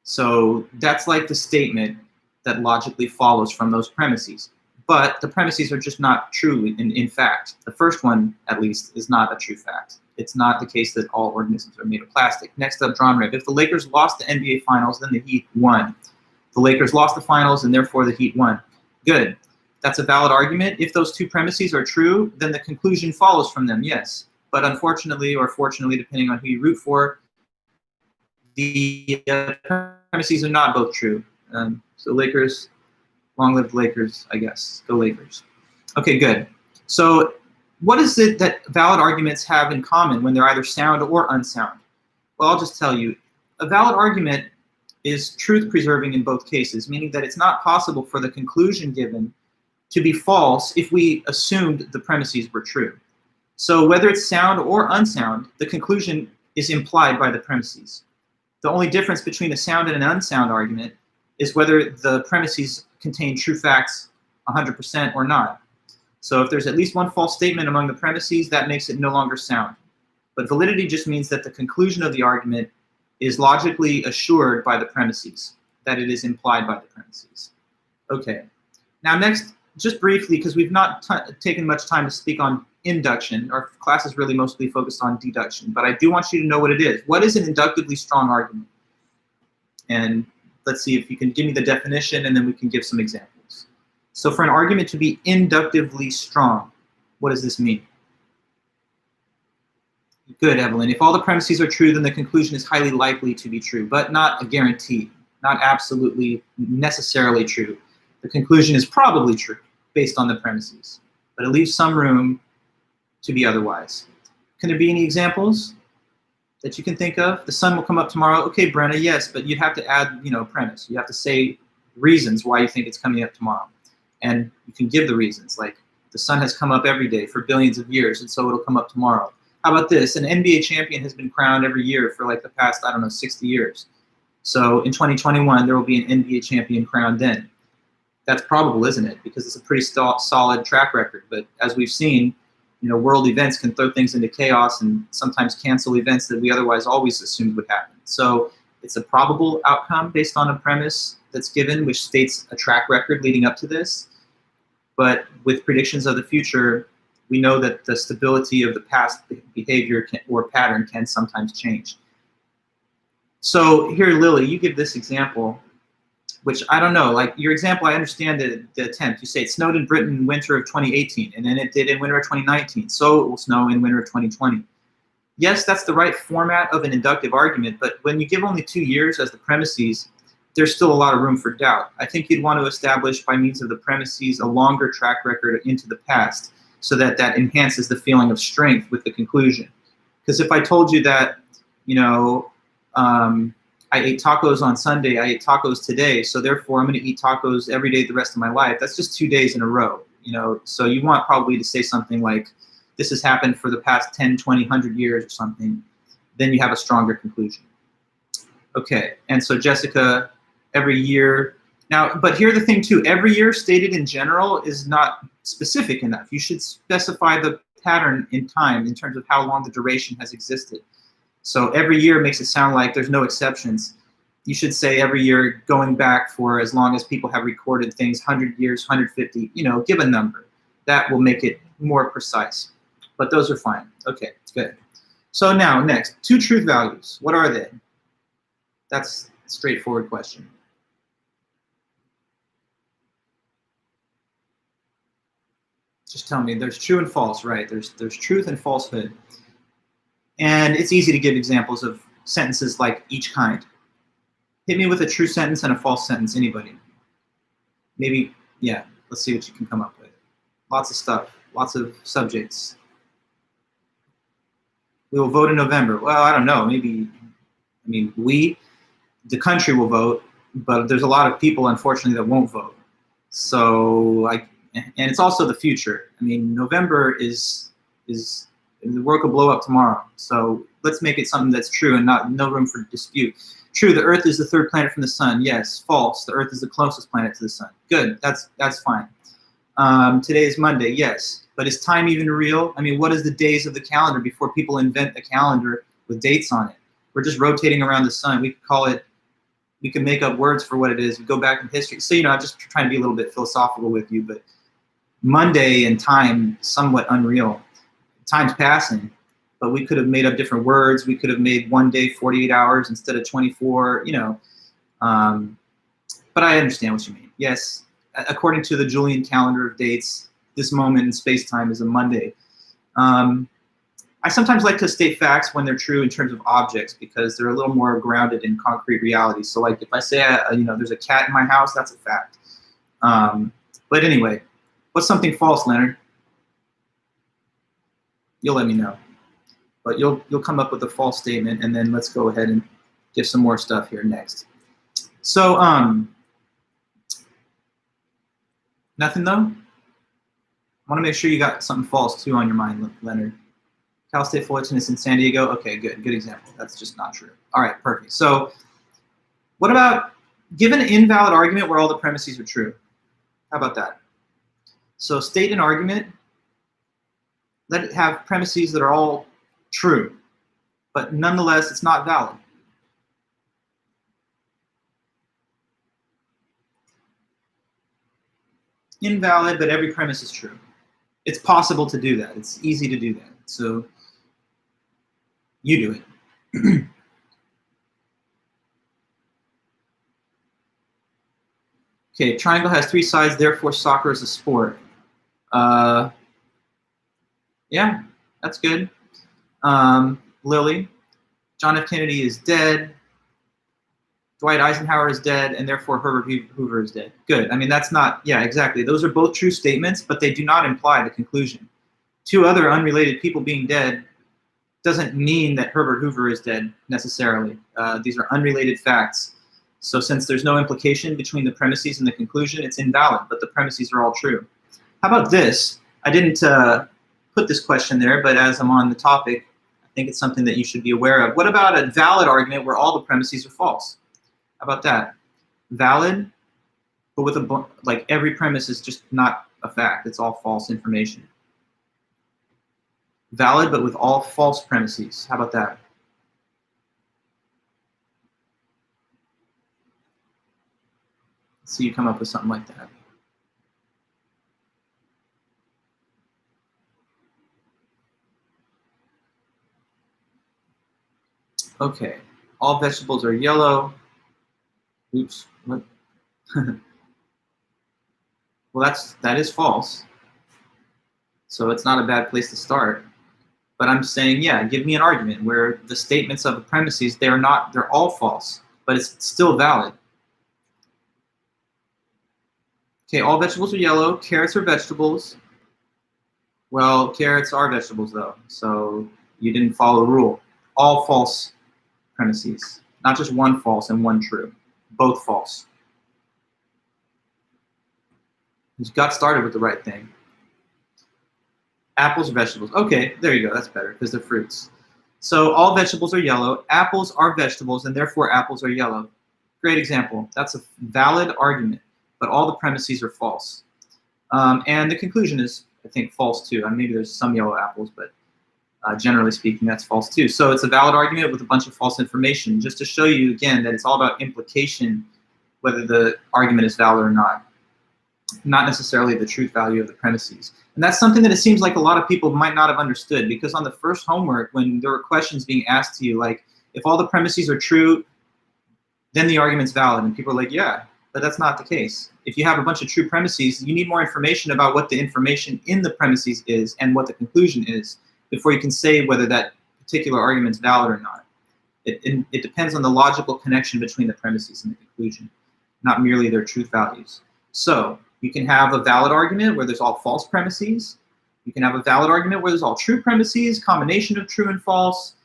So that's like the statement that logically follows from those premises. But the premises are just not true in fact. The first one, at least, is not a true fact. It's not the case that all organisms are made of plastic. Next up, John Rib. If the Lakers lost the NBA Finals, then the Heat won. The Lakers lost the finals, and therefore the Heat won. Good. That's a valid argument. If those two premises are true, then the conclusion follows from them, yes. But unfortunately, or fortunately, depending on who you root for, the premises are not both true. So Lakers, long live the Lakers, I guess. Go Lakers. Okay, good. So what is it that valid arguments have in common when they're either sound or unsound? Well, I'll just tell you. A valid argument is truth-preserving in both cases, meaning that it's not possible for the conclusion given to be false if we assumed the premises were true. So whether it's sound or unsound, the conclusion is implied by the premises. The only difference between a sound and an unsound argument is whether the premises contain true facts 100% or not. So if there's at least one false statement among the premises, that makes it no longer sound. But validity just means that the conclusion of the argument is logically assured by the premises, that it is implied by the premises. Okay. Now next, just briefly, because we've not taken much time to speak on induction, our class is really mostly focused on deduction, but I do want you to know what it is. What is an inductively strong argument? And let's see if you can give me the definition, and then we can give some examples. So for an argument to be inductively strong, what does this mean? Good, Evelyn. If all the premises are true, then the conclusion is highly likely to be true, but not a guarantee, not absolutely necessarily true. The conclusion is probably true based on the premises, but it leaves some room to be otherwise. Can there be any examples that you can think of? The sun will come up tomorrow. Okay, Brenna, yes, but you'd have to add, a premise. You have to say reasons why you think it's coming up tomorrow. And you can give the reasons, like the sun has come up every day for billions of years, and so it'll come up tomorrow. How about this? An NBA champion has been crowned every year for like the past, 60 years. So in 2021, there will be an NBA champion crowned then. That's probable, isn't it? Because it's a pretty solid track record. But as we've seen, world events can throw things into chaos and sometimes cancel events that we otherwise always assumed would happen. So it's a probable outcome based on a premise that's given, which states a track record leading up to this. But with predictions of the future, we know that the stability of the past behavior or pattern can sometimes change. So here, Lily, you give this example, which I don't know. Like your example, I understand the attempt. You say it snowed in Britain in winter of 2018, and then it did in winter of 2019. So it will snow in winter of 2020. Yes, that's the right format of an inductive argument, but when you give only 2 years as the premises, there's still a lot of room for doubt. I think you'd want to establish by means of the premises a longer track record into the past, so that enhances the feeling of strength with the conclusion. Because if I told you that, I ate tacos on Sunday, I ate tacos today, so therefore I'm going to eat tacos every day the rest of my life, that's just 2 days in a row. So you want probably to say something like, this has happened for the past 10, 20, 100 years or something. Then you have a stronger conclusion. Okay, and so Jessica, every year. Now, but here's the thing too, every year stated in general is not specific enough. You should specify the pattern in time in terms of how long the duration has existed. So every year makes it sound like there's no exceptions. You should say every year going back for as long as people have recorded things, 100 years, 150, give a number. That will make it more precise. But those are fine. Okay, good. So now, next, 2 truth values. What are they? That's a straightforward question. Just tell me, there's true and false, right? There's truth and falsehood. And it's easy to give examples of sentences like each kind. Hit me with a true sentence and a false sentence, anybody? Maybe, yeah, let's see what you can come up with. Lots of stuff, lots of subjects. We will vote in November. Well, I don't know. Maybe, I mean, the country will vote, but there's a lot of people, unfortunately, that won't vote. So, and it's also the future. I mean, November is the world could blow up tomorrow. So let's make it something that's true and no room for dispute. True, the Earth is the third planet from the sun. Yes. False, the Earth is the closest planet to the sun. Good, that's fine. Today is Monday. Yes. But is time even real? I mean, what is the days of the calendar before people invent a calendar with dates on it? We're just rotating around the sun. We could call it, we can make up words for what it is. We go back in history. So, I'm just trying to be a little bit philosophical with you, but Monday and time, somewhat unreal. Time's passing, but we could have made up different words. We could have made one day 48 hours instead of 24, but I understand what you mean. Yes, according to the Julian calendar of dates, this moment in space-time is a Monday. I sometimes like to state facts when they're true in terms of objects because they're a little more grounded in concrete reality. So like if I say, there's a cat in my house, that's a fact. But anyway, what's something false, Leonard? You'll let me know. But you'll come up with a false statement, and then let's go ahead and give some more stuff here next. So, nothing though? I want to make sure you got something false too on your mind, Leonard. Cal State Fullerton is in San Diego. Okay, good example. That's just not true. All right, perfect. So what about, give an invalid argument where all the premises are true? How about that? So state an argument, let it have premises that are all true, but nonetheless, it's not valid. Invalid, but every premise is true. It's possible to do that. It's easy to do that. So you do it. Okay, triangle has 3 sides, therefore soccer is a sport. Yeah, that's good. Lily, John F. Kennedy is dead. Dwight Eisenhower is dead, and therefore Herbert Hoover is dead. Good. I mean, that's not, yeah, exactly. Those are both true statements, but they do not imply the conclusion. 2 other unrelated people being dead doesn't mean that Herbert Hoover is dead necessarily. These are unrelated facts. So since there's no implication between the premises and the conclusion, it's invalid, but the premises are all true. How about this? I didn't put this question there, but as I'm on the topic, I think it's something that you should be aware of. What about a valid argument where all the premises are false? How about that? Valid, but with like every premise is just not a fact. It's all false information. Valid, but with all false premises. How about that? So you come up with something like that. Okay, all vegetables are yellow. Oops, what? Well, that is false. So it's not a bad place to start. But I'm saying, yeah, give me an argument where the statements of the premises, they're all false, but it's still valid. Okay, all vegetables are yellow. Carrots are vegetables. Well, carrots are vegetables though, so you didn't follow the rule. All false premises, not just one false and one true, both false. You got started with the right thing. Apples are vegetables. Okay, there you go, that's better because they're fruits. So all vegetables are yellow. Apples are vegetables and therefore apples are yellow. Great example. That's a valid argument, but all the premises are false. And the conclusion is, I think, false too. I mean, maybe there's some yellow apples, but generally speaking, that's false too. So it's a valid argument with a bunch of false information, just to show you again that it's all about implication, whether the argument is valid or not necessarily the truth value of the premises. And that's something that it seems like a lot of people might not have understood, because on the first homework, when there were questions being asked to you, like, if all the premises are true, then the argument's valid. And people are like, yeah, but that's not the case. If you have a bunch of true premises, you need more information about what the information in the premises is and what the conclusion is before you can say whether that particular argument's valid or not. It depends on the logical connection between the premises and the conclusion, not merely their truth values. So You can have a valid argument where there's all false premises. You can have a valid argument where there's all true premises, combination of true and false.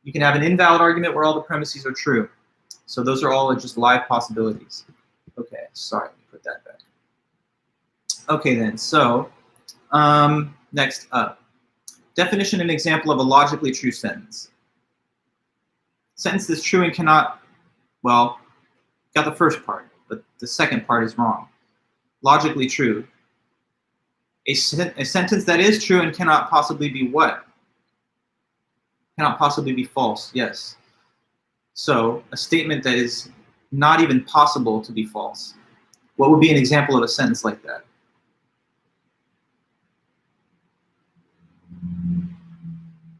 You can have an invalid argument where all the premises are true. So those are all just live possibilities. Okay, sorry, let me put that back. Okay then, so next up. Definition and example of a logically true sentence. Sentence that's true and cannot, well, got the first part, but the second part is wrong. Logically true. A sentence that is true and cannot possibly be what? Cannot possibly be false, yes. So a statement that is not even possible to be false. What would be an example of a sentence like that?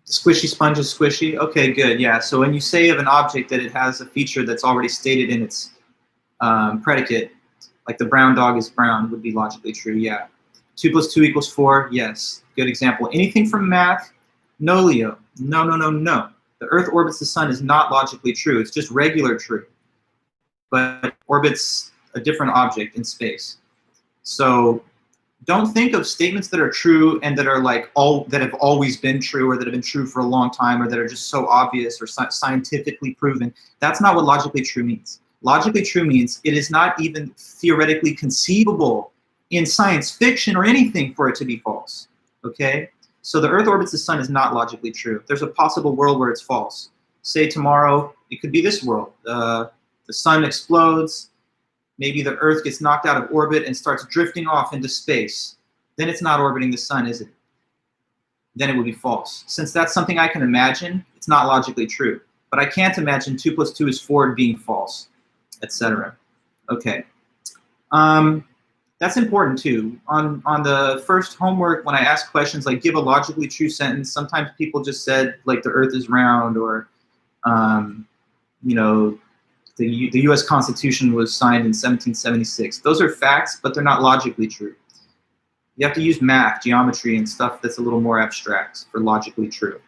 Squishy sponge is squishy? Okay, good, yeah. So when you say of an object that it has a feature that's already stated in its predicate, like the brown dog is brown, would be logically true, yeah. 2 + 2 = 4, yes, good example. Anything from math? No, Leo, no, no, no, no. The Earth orbits the sun is not logically true, it's just regular true. But it orbits a different object in space. So don't think of statements that are true and that are like that have always been true or that have been true for a long time or that are just so obvious or scientifically proven. That's not what logically true means. Logically true means it is not even theoretically conceivable in science fiction or anything for it to be false, okay? So the Earth orbits the sun is not logically true. There's a possible world where it's false. Say tomorrow, it could be this world. The sun explodes, maybe the Earth gets knocked out of orbit and starts drifting off into space. Then it's not orbiting the sun, is it? Then it would be false. Since that's something I can imagine, it's not logically true. But I can't imagine 2 + 2 = 4 being false, etc. Okay. That's important too. On the first homework, when I asked questions like give a logically true sentence, sometimes people just said like the Earth is round or, you know, the U.S. Constitution was signed in 1776. Those are facts, but they're not logically true. You have to use math, geometry, and stuff that's a little more abstract for logically true.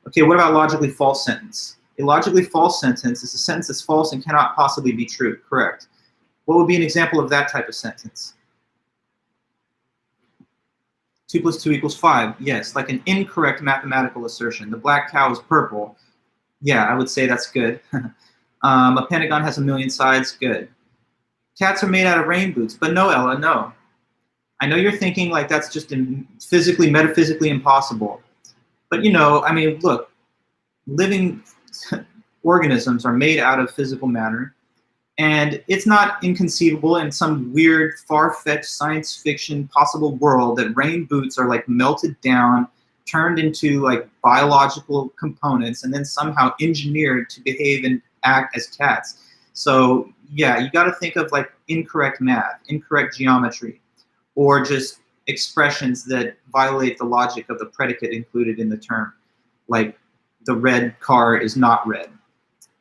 Okay, what about logically false sentence? A logically false sentence is a sentence that's false and cannot possibly be true. Correct. What would be an example of that type of sentence? 2 + 2 = 5. Yes, like an incorrect mathematical assertion. The black cow is purple. Yeah, I would say that's good. A pentagon has 1,000,000 sides. Good. Cats are made out of rain boots. But no, Ella, no. I know you're thinking like that's just physically, metaphysically impossible. But you know, I mean, look, living organisms are made out of physical matter. And it's not inconceivable in some weird, far-fetched science fiction possible world that rain boots are like melted down, turned into like biological components, and then somehow engineered to behave and act as cats. So yeah, you got to think of like incorrect math, incorrect geometry, or just expressions that violate the logic of the predicate included in the term. Like the red car is not red,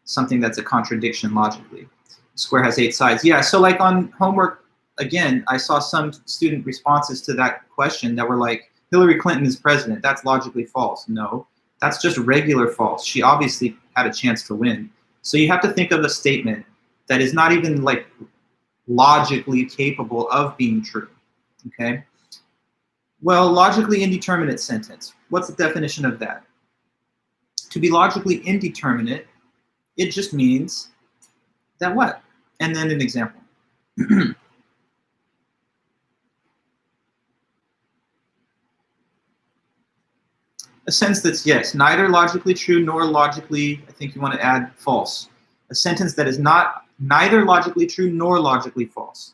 something that's a contradiction logically. Square has 8 sides. Yeah, so like on homework, again, I saw some student responses to that question that were like, Hillary Clinton is president. That's logically false. No, that's just regular false. She obviously had a chance to win. So you have to think of a statement that is not even like logically capable of being true, okay? Well, logically indeterminate sentence. What's the definition of that? To be logically indeterminate, it just means that what? And then an example. A sentence that's, yes, neither logically true nor logically, I think you want to add false. A sentence that is not neither logically true nor logically false.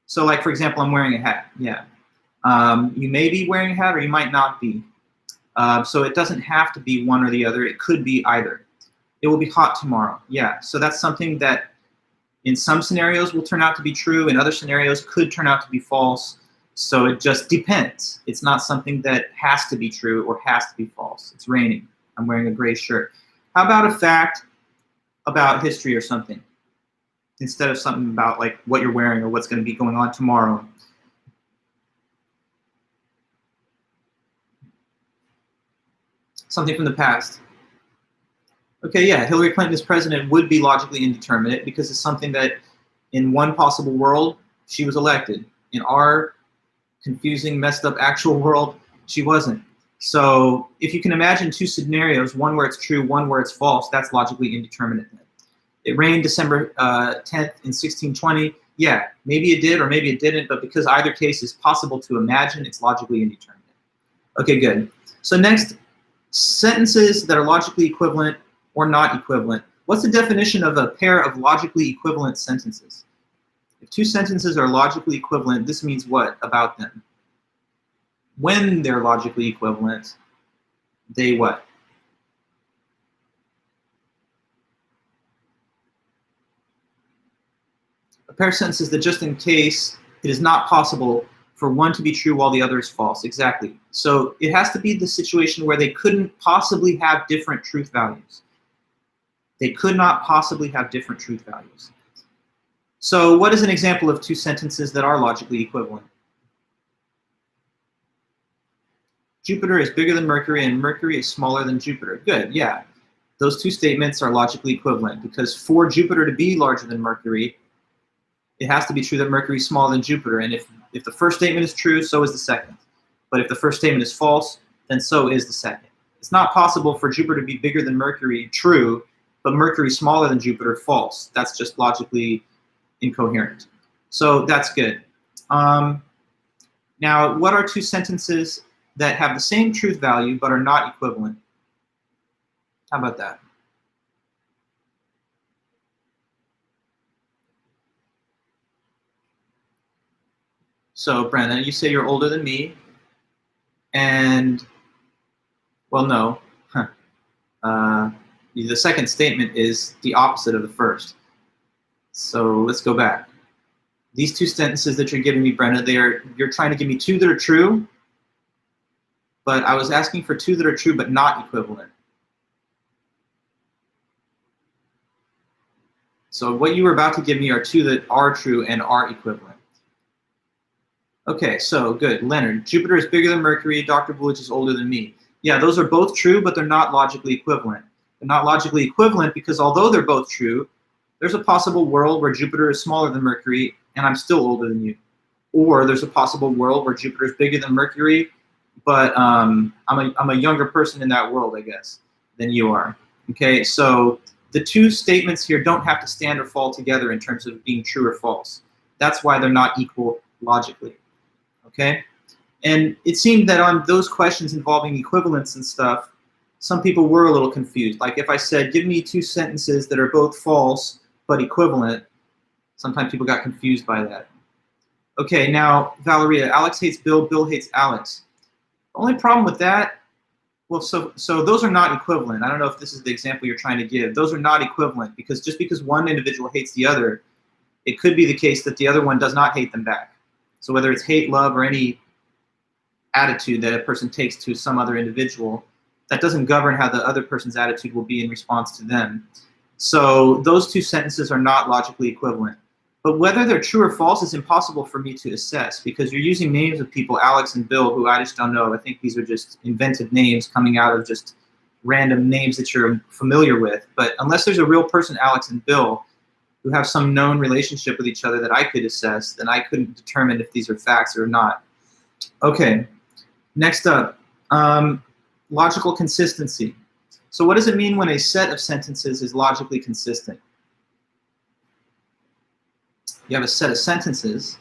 So like, for example, I'm wearing a hat. Yeah. You may be wearing a hat or you might not be. So it doesn't have to be one or the other. It could be either. It will be hot tomorrow. Yeah. So that's something that in some scenarios will turn out to be true. In other scenarios could turn out to be false. So it just depends. It's not something that has to be true or has to be false. It's raining. I'm wearing a gray shirt. How about a fact about history or something instead of something about like what you're wearing or what's going to be going on tomorrow? Something from the past. Okay, yeah, Hillary Clinton as president would be logically indeterminate because it's something that in one possible world she was elected. In our confusing, messed up actual world, she wasn't. So if you can imagine two scenarios, one where it's true, one where it's false, that's logically indeterminate. It rained December 10th in 1620. Yeah, maybe it did or maybe it didn't, but because either case is possible to imagine, it's logically indeterminate. Okay, good. So next, sentences that are logically equivalent or not equivalent. What's the definition of a pair of logically equivalent sentences? If two sentences are logically equivalent, this means what about them? When they're logically equivalent, they what? A pair of sentences that just in case it is not possible for one to be true while the other is false. Exactly. So it has to be the situation where they couldn't possibly have different truth values. They could not possibly have different truth values. So what is an example of two sentences that are logically equivalent? Jupiter is bigger than Mercury and Mercury is smaller than Jupiter. Good, yeah. Those two statements are logically equivalent because for Jupiter to be larger than Mercury, it has to be true that Mercury is smaller than Jupiter. And if the first statement is true, so is the second. But if the first statement is false, then so is the second. It's not possible for Jupiter to be bigger than Mercury, true, but Mercury smaller than Jupiter, false. That's just logically incoherent. So that's good. Now, what are two sentences that have the same truth value but are not equivalent? How about that? So, Brandon, you say you're older than me, and, well, no. The second statement is the opposite of the first. So let's go back. These two sentences that you're giving me, Brenda, you're trying to give me two that are true, but I was asking for two that are true but not equivalent. So what you were about to give me are two that are true and are equivalent. Okay, so good. Leonard, Jupiter is bigger than Mercury, Dr. Bullich is older than me. Yeah, those are both true, but they're not logically equivalent. They're not logically equivalent because although they're both true, there's a possible world where Jupiter is smaller than Mercury and I'm still older than you. Or there's a possible world where Jupiter is bigger than Mercury, but I'm a younger person in that world, I guess, than you are. Okay, so the two statements here don't have to stand or fall together in terms of being true or false. That's why they're not equal logically. Okay? And it seemed that on those questions involving equivalence and stuff, some people were a little confused. Like if I said, give me two sentences that are both false but equivalent, sometimes people got confused by that. Okay, now, Valeria, Alex hates Bill, Bill hates Alex. The only problem with that, well, so those are not equivalent. I don't know if this is the example you're trying to give. Those are not equivalent because just because one individual hates the other, it could be the case that the other one does not hate them back. So whether it's hate, love, or any attitude that a person takes to some other individual, that doesn't govern how the other person's attitude will be in response to them. So those two sentences are not logically equivalent. But whether they're true or false is impossible for me to assess because you're using names of people, Alex and Bill, who I just don't know. I think these are just invented names coming out of just random names that you're familiar with. But unless there's a real person, Alex and Bill, who have some known relationship with each other that I could assess, then I couldn't determine if these are facts or not. Okay, next up, logical consistency. So what does it mean when a set of sentences is logically consistent? You have a set of sentences.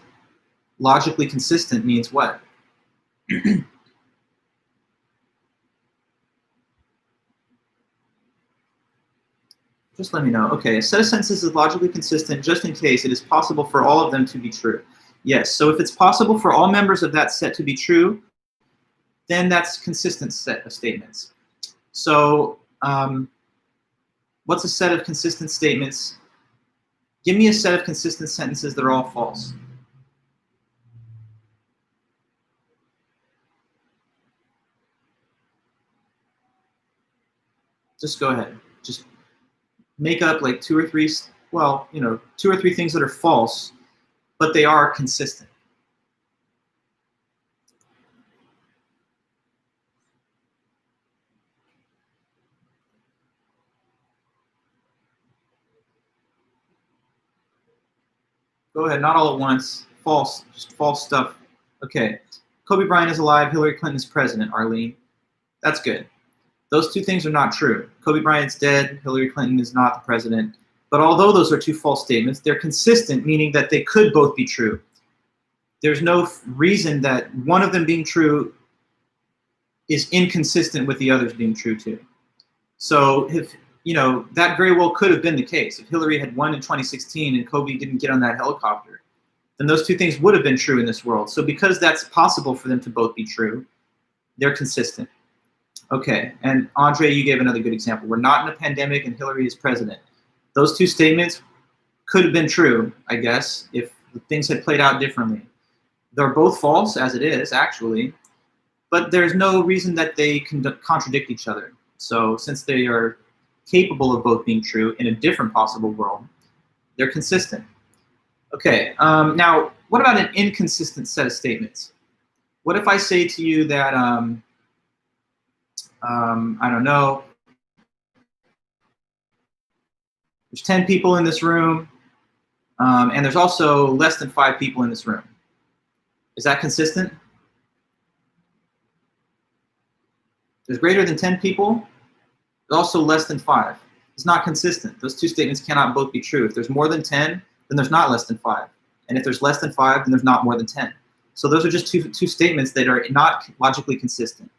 Logically consistent means what? Just let me know. Okay, a set of sentences is logically consistent just in case it is possible for all of them to be true. Yes, so if it's possible for all members of that set to be true, then that's a consistent set of statements. So what's a set of consistent statements? Give me a set of consistent sentences that are all false. Just go ahead. Just make up like two or three, well, you know, two or three things that are false, but they are consistent. Go ahead, not all at once. false, just false stuff. Okay, Kobe Bryant is alive, Hillary Clinton is president, Arlene. That's good. Those two things are not true. Kobe Bryant's dead, Hillary Clinton is not the president. But although those are two false statements, they're consistent, meaning that they could both be true. There's no reason that one of them being true is inconsistent with the others being true too. So if, that very well could have been the case. If Hillary had won in 2016 and Kobe didn't get on that helicopter, then those two things would have been true in this world. So because that's possible for them to both be true, they're consistent. Okay, and Andre, you gave another good example. We're not in a pandemic and Hillary is president. Those two statements could have been true, I guess, if things had played out differently. They're both false, as it is, actually, but there's no reason that they can contradict each other. So since they are capable of both being true in a different possible world, they're consistent. Okay, now, what about an inconsistent set of statements? What if I say to you that, I don't know, there's 10 people in this room, and there's also less than 5 people in this room. Is that consistent? There's greater than 10 people, there's also less than 5. It's not consistent. Those two statements cannot both be true. If there's more than 10, then there's not less than 5. And if there's less than 5, then there's not more than 10. So those are just two statements that are not logically consistent.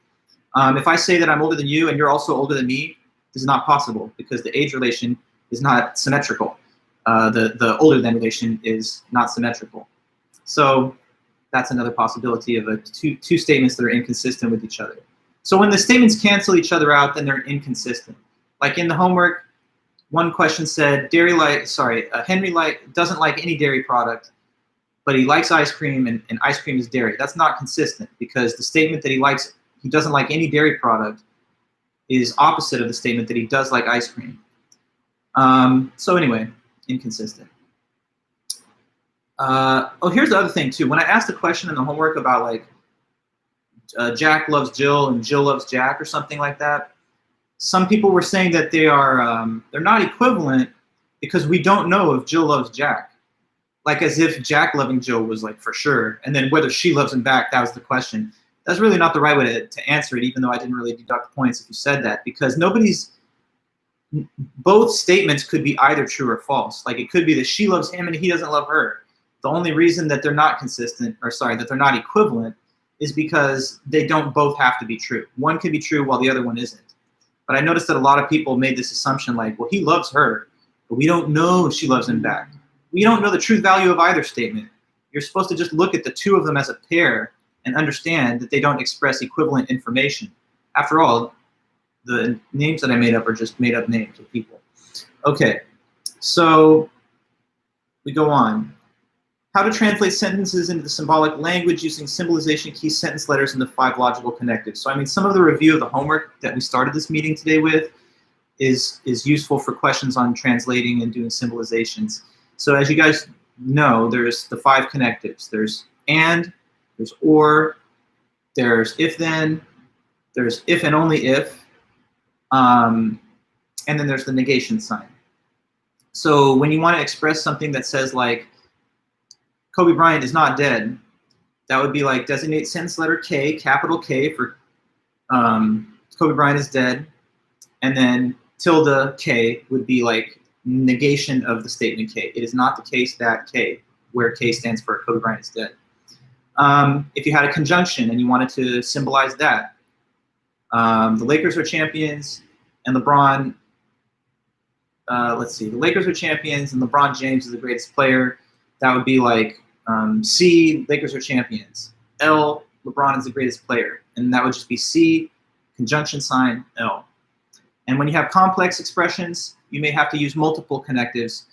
If I say that I'm older than you and you're also older than me, this is not possible because the age relation is not symmetrical. The older than relation is not symmetrical. So that's another possibility of two statements that are inconsistent with each other. So when the statements cancel each other out, then they're inconsistent. Like in the homework, one question said, Henry doesn't like any dairy product, but he likes ice cream and ice cream is dairy. That's not consistent because the statement that he doesn't like any dairy product is opposite of the statement that he does like ice cream. So anyway, inconsistent. Here's the other thing too. When I asked a question in the homework about like Jack loves Jill and Jill loves Jack or something like that, some people were saying that they're not equivalent because we don't know if Jill loves Jack. Like as if Jack loving Jill was like for sure, and then whether she loves him back, that was the question. That's really not the right way to answer it, even though I didn't really deduct points if you said that, because both statements could be either true or false. Like it could be that she loves him and he doesn't love her. The only reason that they're not that they're not equivalent is because they don't both have to be true. One can be true while the other one isn't. But I noticed that a lot of people made this assumption like, well, he loves her, but we don't know if she loves him back. We don't know the true value of either statement. You're supposed to just look at the two of them as a pair and understand that they don't express equivalent information. After all, the names that I made up are just made up names of people. Okay, so we go on. How to translate sentences into the symbolic language using symbolization key sentence letters and the 5 logical connectives. So I mean, some of the review of the homework that we started this meeting today with is useful for questions on translating and doing symbolizations. So as you guys know, there's the 5 connectives. There's and, there's or, there's if then, there's if and only if, and then there's the negation sign. So when you want to express something that says like, Kobe Bryant is not dead, that would be like designate sentence letter K, capital K for Kobe Bryant is dead, and then tilde K would be like negation of the statement K. It is not the case that K, where K stands for Kobe Bryant is dead. If you had a conjunction and you wanted to symbolize that, the Lakers are champions and LeBron, the Lakers are champions and LeBron James is the greatest player, that would be like C, Lakers are champions. L, LeBron is the greatest player. And that would just be C, conjunction sign, L. And when you have complex expressions, you may have to use multiple connectives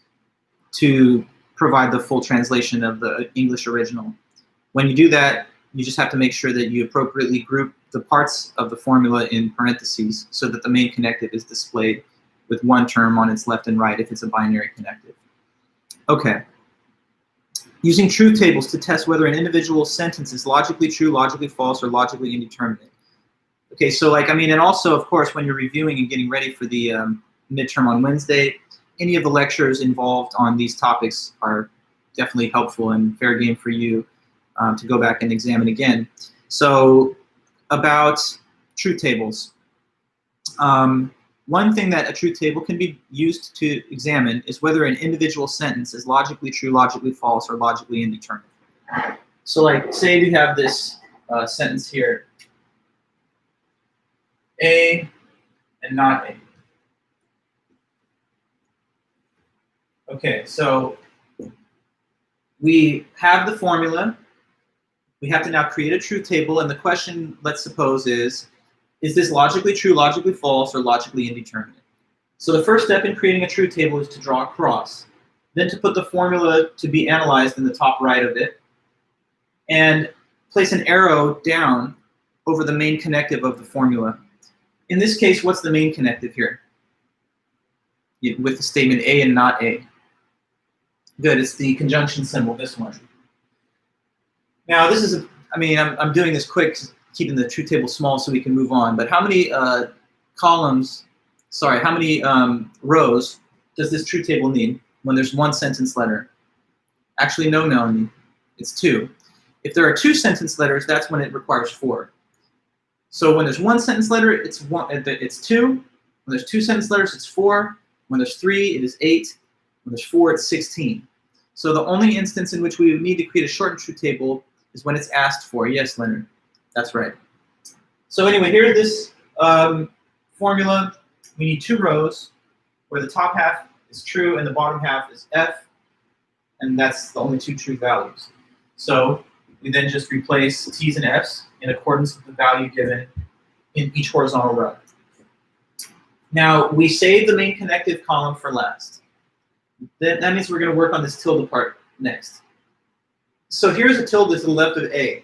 to provide the full translation of the English original. When you do that, you just have to make sure that you appropriately group the parts of the formula in parentheses so that the main connective is displayed with one term on its left and right if it's a binary connective. Okay. Using truth tables to test whether an individual sentence is logically true, logically false, or logically indeterminate. Okay, so like, I mean, and also, of course, when you're reviewing and getting ready for the midterm on Wednesday, any of the lectures involved on these topics are definitely helpful and fair game for you to go back and examine again. So about truth tables. One thing that a truth table can be used to examine is whether an individual sentence is logically true, logically false, or logically indeterminate. So like, say we have this sentence here, A and not A. Okay, so we have the formula. We have to now create a truth table, and the question, let's suppose, is this logically true, logically false, or logically indeterminate? So the first step in creating a truth table is to draw a cross, then to put the formula to be analyzed in the top right of it, and place an arrow down over the main connective of the formula. In this case, what's the main connective here? With the statement A and not A. Good, it's the conjunction symbol, this one. Now this is, I'm doing this quick, keeping the truth table small so we can move on, but how many rows does this truth table need when there's one sentence letter? Actually, no, Melanie, it's 2. If there are 2 sentence letters, that's when it requires 4. So when there's one sentence letter, it's 2. When there's 2 sentence letters, it's 4. When there's 3, it is 8. When there's 4, it's 16. So the only instance in which we would need to create a shortened truth table is when it's asked for. Yes, Leonard, that's right. So anyway, here's this formula. We need 2 rows where the top half is true and the bottom half is F, and that's the only 2 true values. So we then just replace T's and F's in accordance with the value given in each horizontal row. Now, we save the main connective column for last. That means we're going to work on this tilde part next. So here's a tilde to the left of A.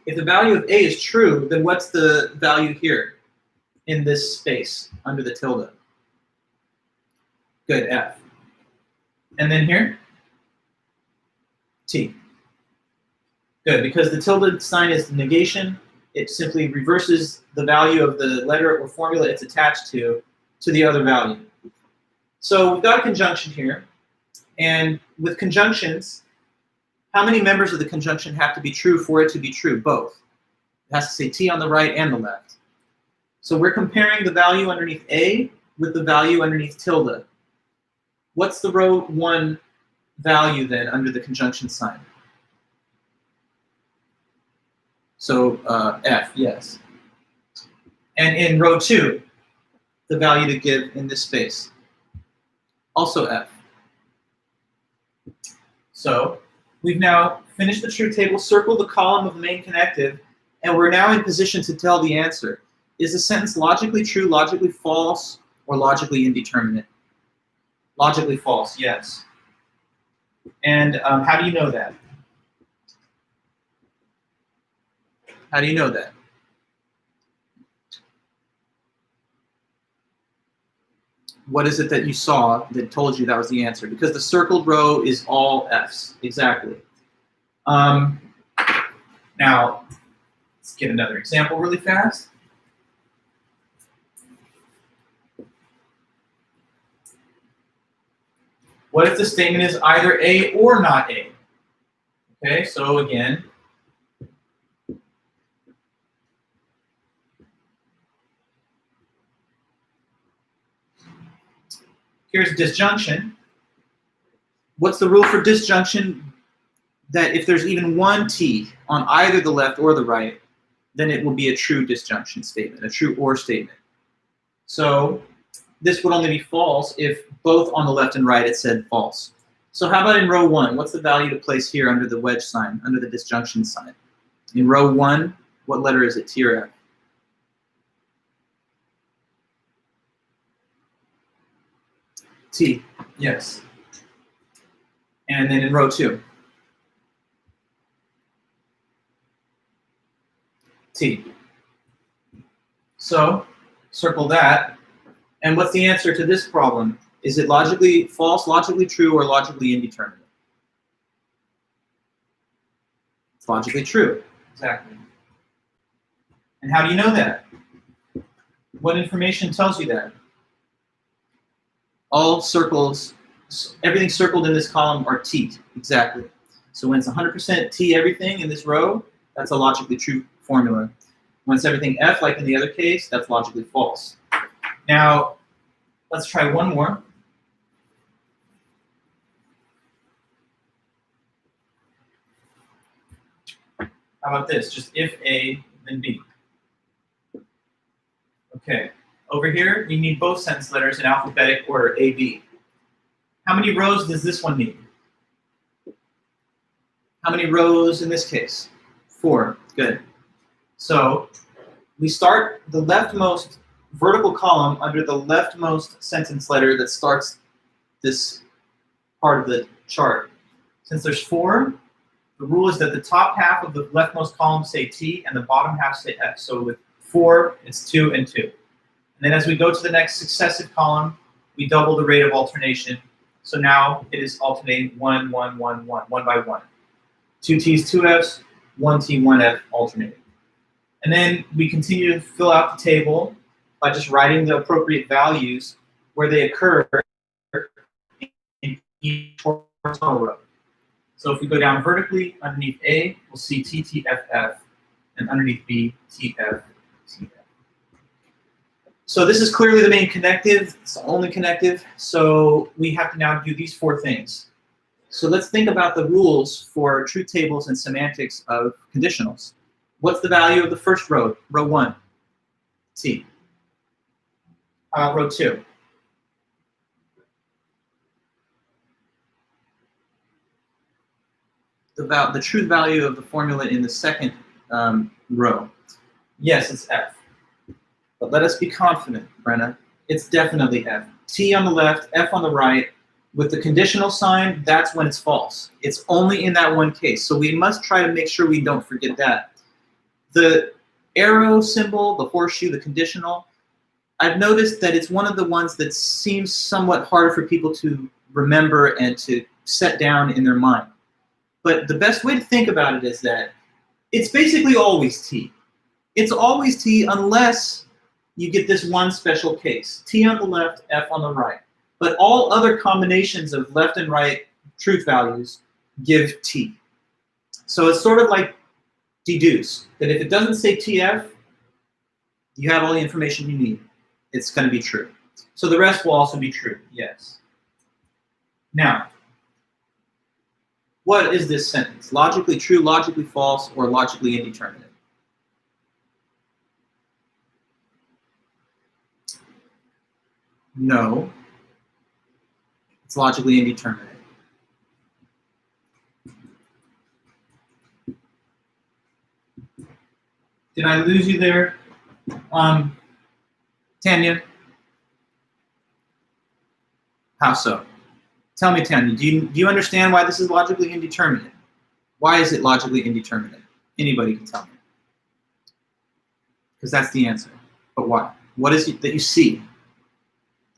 If the value of A is true, then what's the value here in this space under the tilde? Good, F. And then here? T. Good, because the tilde sign is the negation, it simply reverses the value of the letter or formula it's attached to the other value. So we've got a conjunction here, and with conjunctions, how many members of the conjunction have to be true for it to be true? Both. It has to say T on the right and the left. So we're comparing the value underneath A with the value underneath tilde. What's the row 1 value then under the conjunction sign? So F, yes. And in row 2, the value to give in this space, also F. So we've now finished the truth table, circled the column of the main connective, and we're now in position to tell the answer. Is the sentence logically true, logically false, or logically indeterminate? Logically false, yes. And how do you know that? How do you know that? What is it that you saw that told you that was the answer? Because the circled row is all F's, exactly. Now, let's get another example really fast. What if the statement is either A or not A? Okay, so again, here's disjunction. What's the rule for disjunction? That if there's even one T on either the left or the right, then it will be a true disjunction statement, a true or statement. So this would only be false if both on the left and right it said false. So how about in row 1? What's the value to place here under the wedge sign, under the disjunction sign? In row 1, what letter is it, T or F? T, yes. And then in row 2? T. So circle that. And what's the answer to this problem? Is it logically false, logically true, or logically indeterminate? It's logically true. Exactly. And how do you know that? What information tells you that? All circles everything circled in this column are T, exactly. So when it's 100% T everything in this row, that's a logically true formula. When it's everything F, like in the other case, that's logically false. Now, let's try one more. How about this? Just if A, then B. Okay. Over here, you need both sentence letters in alphabetic order, A, B. How many rows does this one need? How many rows in this case? 4. Good. So we start the leftmost vertical column under the leftmost sentence letter that starts this part of the chart. Since there's 4, the rule is that the top half of the leftmost column say T and the bottom half say F. So with 4, it's 2 and 2. And then as we go to the next successive column, we double the rate of alternation. So now it is alternating 1, 1, 1, 1, 1 by 1. 2 T's, 2 F's, 1 T, 1 F alternating. And then we continue to fill out the table by just writing the appropriate values where they occur in each horizontal row. So if we go down vertically, underneath A, we'll see T, T, F, F, and underneath B, T, F, T, F. So this is clearly the main connective. It's the only connective. So we have to now do these 4 things. So let's think about the rules for truth tables and semantics of conditionals. What's the value of the first row? Row 1, T. How about row 2? The truth value of the formula in the second row. Yes, it's F. But let us be confident, Brenna. It's definitely F. T on the left, F on the right. With the conditional sign, that's when it's false. It's only in that one case. So we must try to make sure we don't forget that. The arrow symbol, the horseshoe, the conditional, I've noticed that it's one of the ones that seems somewhat harder for people to remember and to set down in their mind. But the best way to think about it is that it's basically always T. It's always T unless you get this one special case. T on the left, F on the right. But all other combinations of left and right truth values give T. So it's sort of like deduce, that if it doesn't say TF, you have all the information you need. It's going to be true. So the rest will also be true, yes. Now, what is this sentence? Logically true, logically false, or logically indeterminate? No. It's logically indeterminate. Did I lose you there, Tanya? How so? Tell me, Tanya, do you understand why this is logically indeterminate? Why is it logically indeterminate? Anybody can tell me. Because that's the answer. But why? What is it that you see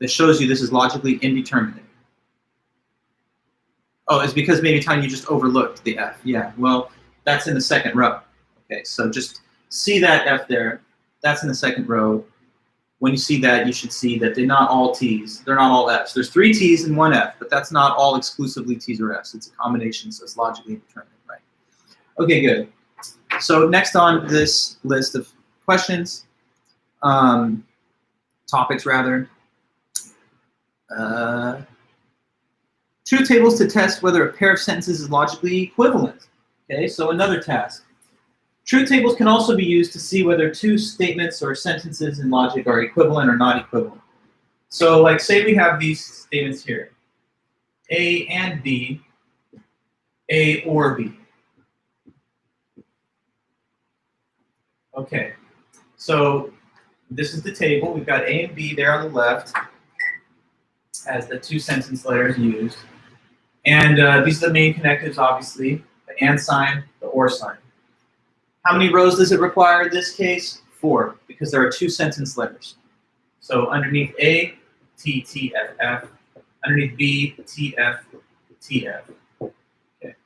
that shows you this is logically indeterminate? Oh, it's because maybe, Tanya, you just overlooked the F. Yeah, well, that's in the second row. Okay, so just see that F there. That's in the second row. When you see that, you should see that they're not all T's. They're not all F's. There's 3 T's and 1 F, but that's not all exclusively T's or F's. It's a combination, so it's logically indeterminate, right? Okay, good. So next on this list of questions, topics rather, truth tables to test whether a pair of sentences is logically equivalent. Okay, so another task. Truth tables can also be used to see whether 2 statements or sentences in logic are equivalent or not equivalent. So like say we have these statements here. A and B, A or B. Okay, so this is the table. We've got A and B there on the left as the 2 sentence letters used. And these are the main connectives, obviously, the and sign, the or sign. How many rows does it require in this case? 4, because there are 2 sentence letters. So underneath A, T, T, F, F. Underneath B, T, F, T, F. Okay.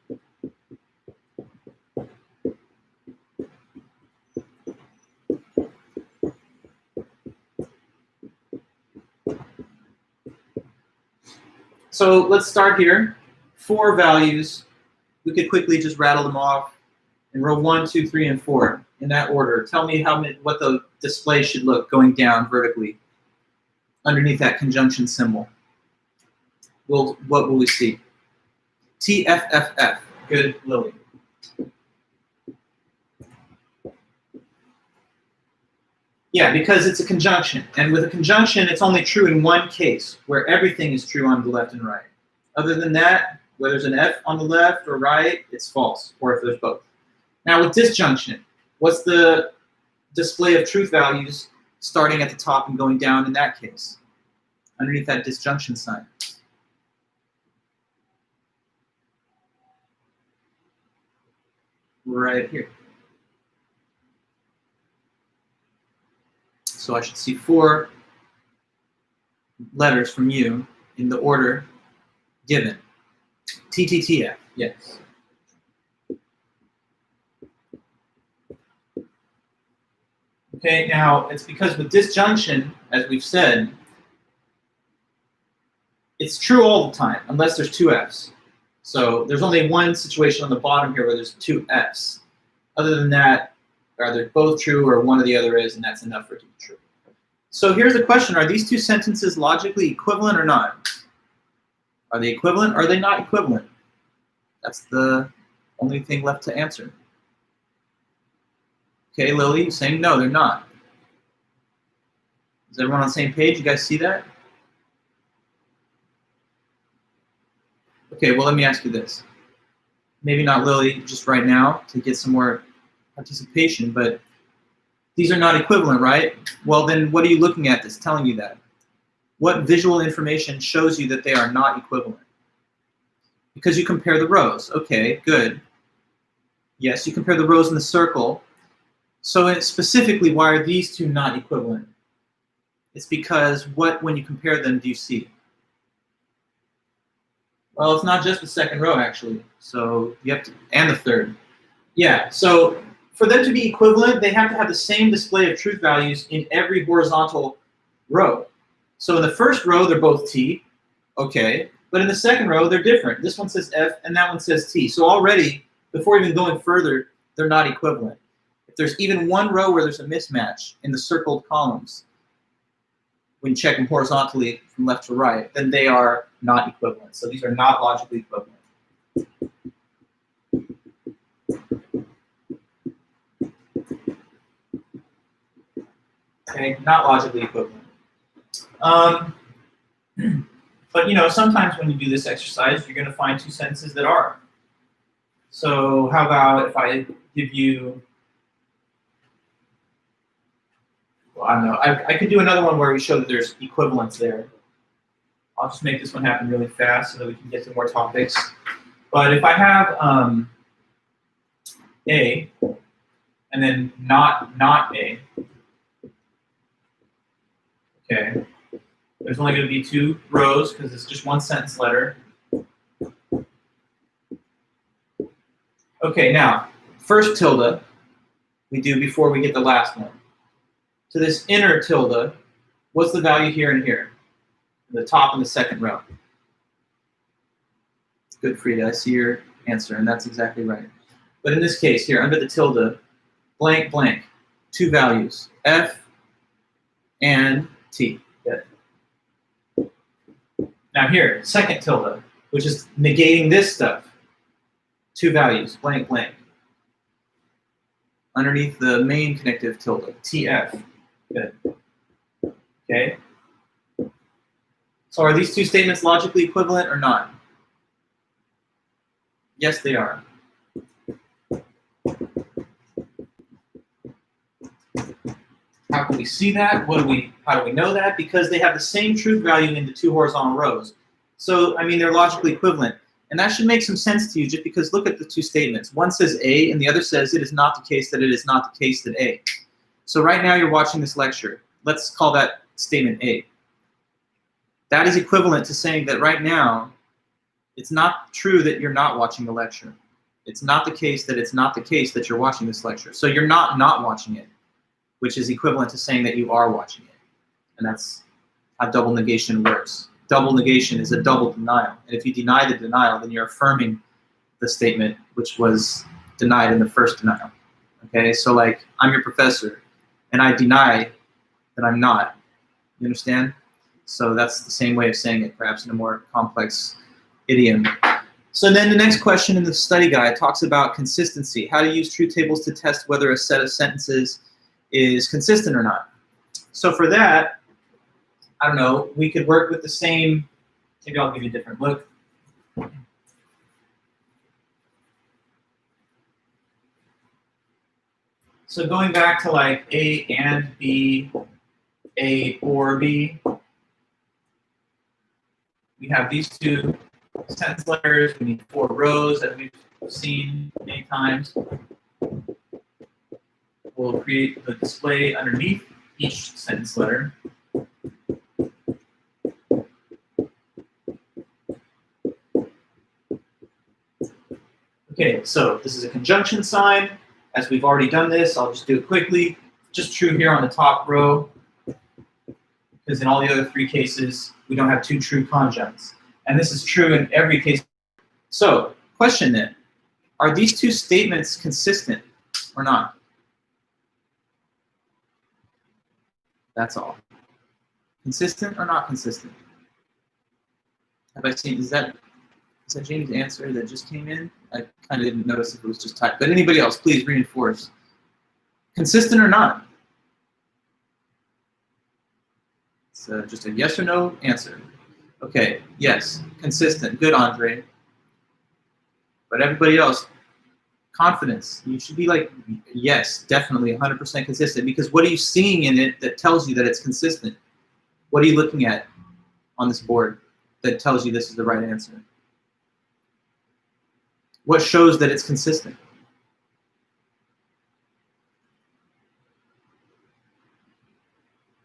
So let's start here. 4 values. We could quickly just rattle them off in row 1, 2, 3, and 4 in that order. Tell me what the display should look going down vertically underneath that conjunction symbol. What will we see? TFFF. Good, Lily. Yeah, because it's a conjunction. And with a conjunction, it's only true in one case, where everything is true on the left and right. Other than that, whether there's an F on the left or right, it's false, or if there's both. Now with disjunction, what's the display of truth values starting at the top and going down in that case? Underneath that disjunction sign. Right here. So I should see 4 letters from you in the order given. TTTF, yes. Okay, now it's because with disjunction, as we've said, it's true all the time, unless there's 2 Fs. So there's only one situation on the bottom here where there's 2 Fs. Other than that, either both true or one or the other is, and that's enough for it to be true. So here's the question. Are these 2 sentences logically equivalent or not? Are they equivalent or are they not equivalent? That's the only thing left to answer. Okay, Lily, you're saying no, they're not. Is everyone on the same page? You guys see that? Okay, well, let me ask you this. Maybe not Lily just right now to get some more participation, but these are not equivalent, right? Well, then what are you looking at that's telling you that? What visual information shows you that they are not equivalent? Because you compare the rows. Okay, good. Yes, you compare the rows in the circle. So specifically, why are these 2 not equivalent? It's because when you compare them, do you see? Well, it's not just the second row, actually. So you have to, and the third. Yeah, so for them to be equivalent, they have to have the same display of truth values in every horizontal row. So in the first row, they're both T, okay. But in the second row, they're different. This one says F, and that one says T. So already, before even going further, they're not equivalent. If there's even one row where there's a mismatch in the circled columns, when you check them horizontally from left to right, then they are not equivalent. So these are not logically equivalent. Okay, not logically equivalent. But you know, sometimes when you do this exercise, you're going to find 2 sentences that are. So how about if I give you, well, I don't know, I could do another one where we show that there's equivalence there. I'll just make this one happen really fast so that we can get to more topics. But if I have A and then not A, okay, there's only going to be 2 rows because it's just one sentence letter. Okay, now, first tilde we do before we get the last one. To this inner tilde, what's the value here and here? The top and the second row. Good, Frida, I see your answer, and that's exactly right. But in this case here, under the tilde, blank, blank, 2 values, F and T. Good. Now here, second tilde, which is negating this stuff. 2 values, blank, blank. Underneath the main connective tilde, TF. Good. Okay. So are these 2 statements logically equivalent or not? Yes, they are. How can we see that? How do we know that? Because they have the same truth value in the 2 horizontal rows. So, I mean, they're logically equivalent. And that should make some sense to you just because look at the 2 statements. One says A and the other says it is not the case that it is not the case that A. So right now you're watching this lecture. Let's call that statement A. That is equivalent to saying that right now it's not true that you're not watching the lecture. It's not the case that it's not the case that you're watching this lecture. So you're not watching it, which is equivalent to saying that you are watching it. And that's how double negation works. double negation is a double denial. And if you deny the denial, then you're affirming the statement which was denied in the first denial. Okay, so like, I'm your professor, and I deny that I'm not. You understand? So that's the same way of saying it, perhaps in a more complex idiom. So then the next question in the study guide talks about consistency, how to use truth tables to test whether a set of sentences is consistent or not. So for that, I don't know, we could work with the same, maybe I'll give you a different look. So going back to like A and B, A or B, we have these two sentence letters, we need 4 rows that we've seen many times. We'll create the display underneath each sentence letter. Okay, so this is a conjunction sign. As we've already done this, I'll just do it quickly. Just true here on the top row, because in all the other 3 cases, we don't have 2 true conjuncts. And this is true in every case. So, question then, are these 2 statements consistent or not? That's all. Consistent or not consistent? Have I seen, is that James' answer that just came in? I kind of didn't notice if it was just typed. But anybody else, please reinforce. Consistent or not? It's just a yes or no answer. Okay, yes, consistent. Good, Andre. But everybody else, confidence. You should be like, yes, definitely 100% consistent. Because what are you seeing in it that tells you that it's consistent? What are you looking at on this board that tells you this is the right answer? What shows that it's consistent?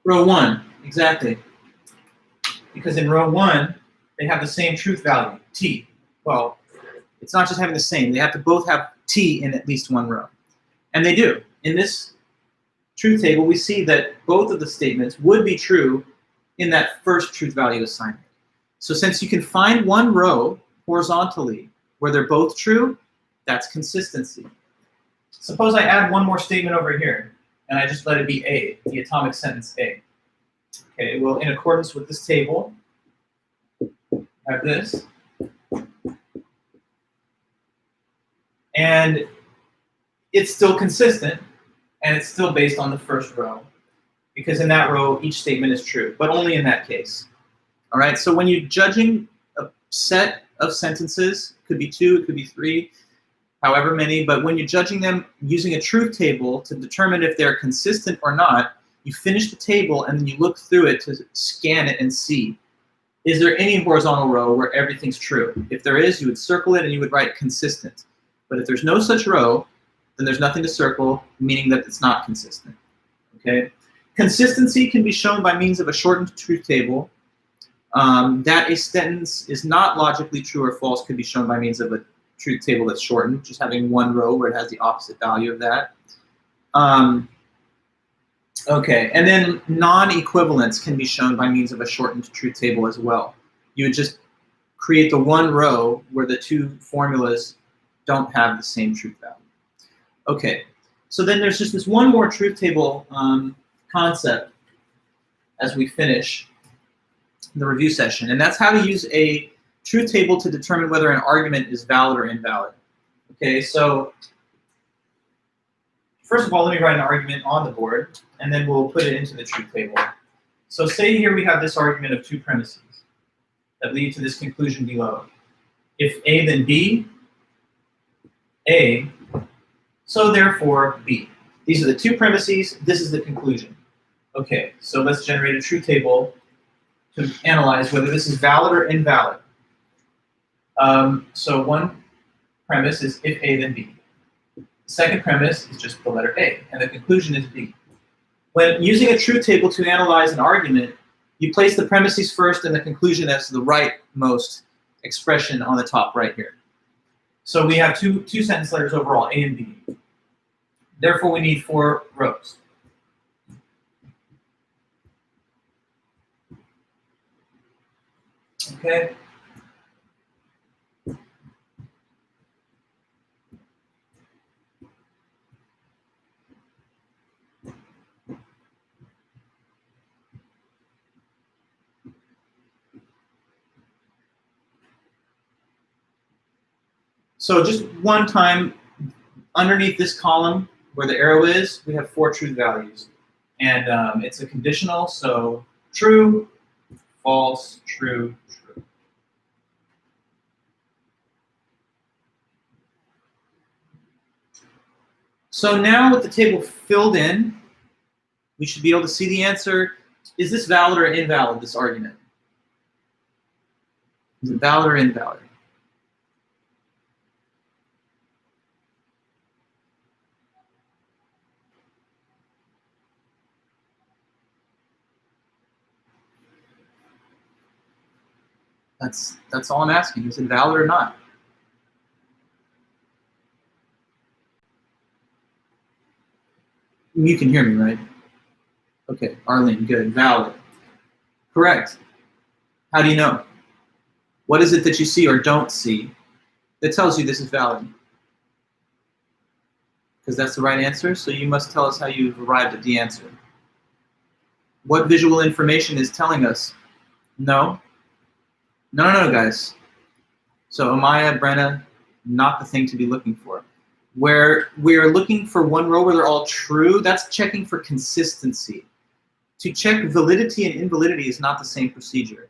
Row 1, exactly. Because in row 1, they have the same truth value, T. Well, it's not just having the same. They have to both have T in at least one row. And they do. In this truth table, we see that both of the statements would be true in that first truth value assignment. So since you can find one row horizontally where they're both true, that's consistency. Suppose I add one more statement over here, and I just let it be A, the atomic sentence A. Okay, well, in accordance with this table, I have this. And it's still consistent, and it's still based on the first row, because in that row, each statement is true, but only in that case. All right, so when you're judging a set of sentences, it could be 2, it could be 3, however many, but when you're judging them using a truth table to determine if they're consistent or not, you finish the table and then you look through it to scan it and see, is there any horizontal row where everything's true? If there is, you would circle it and you would write consistent. But if there's no such row, then there's nothing to circle, meaning that it's not consistent. Okay? Consistency can be shown by means of a shortened truth table. That a sentence is not logically true or false could be shown by means of a truth table that's shortened, just having one row where it has the opposite value of that. Okay, and then non-equivalence can be shown by means of a shortened truth table as well. You would just create the one row where the 2 formulas don't have the same truth value. Okay, so then there's just this one more truth table concept as we finish the review session, and that's how to use a truth table to determine whether an argument is valid or invalid. Okay, so first of all, let me write an argument on the board, and then we'll put it into the truth table. So say here we have this argument of 2 premises that lead to this conclusion below. If A, then B, A, so therefore B. These are the 2 premises, this is the conclusion. Okay, so let's generate a truth table to analyze whether this is valid or invalid. So one premise is if A, then B. The second premise is just the letter A, and the conclusion is B. When using a truth table to analyze an argument, you place the premises first and the conclusion as the rightmost expression on the top right here. So we have two sentence letters overall, A and B. Therefore, we need 4 rows. Okay. So just one time, underneath this column where the arrow is, we have 4 truth values. And it's a conditional, so true, false, true, true. So now with the table filled in, we should be able to see the answer. Is this valid or invalid, this argument? Is it valid or invalid? That's all I'm asking. Is it valid or not? You can hear me, right? Okay, Arlene, good, valid. Correct. How do you know? What is it that you see or don't see that tells you this is valid? Because that's the right answer, so you must tell us how you've arrived at the answer. What visual information is telling us? No? No, guys. So Amaya, Brenna, not the thing to be looking for. Where we are looking for one row where they're all true, that's checking for consistency. To check validity and invalidity is not the same procedure.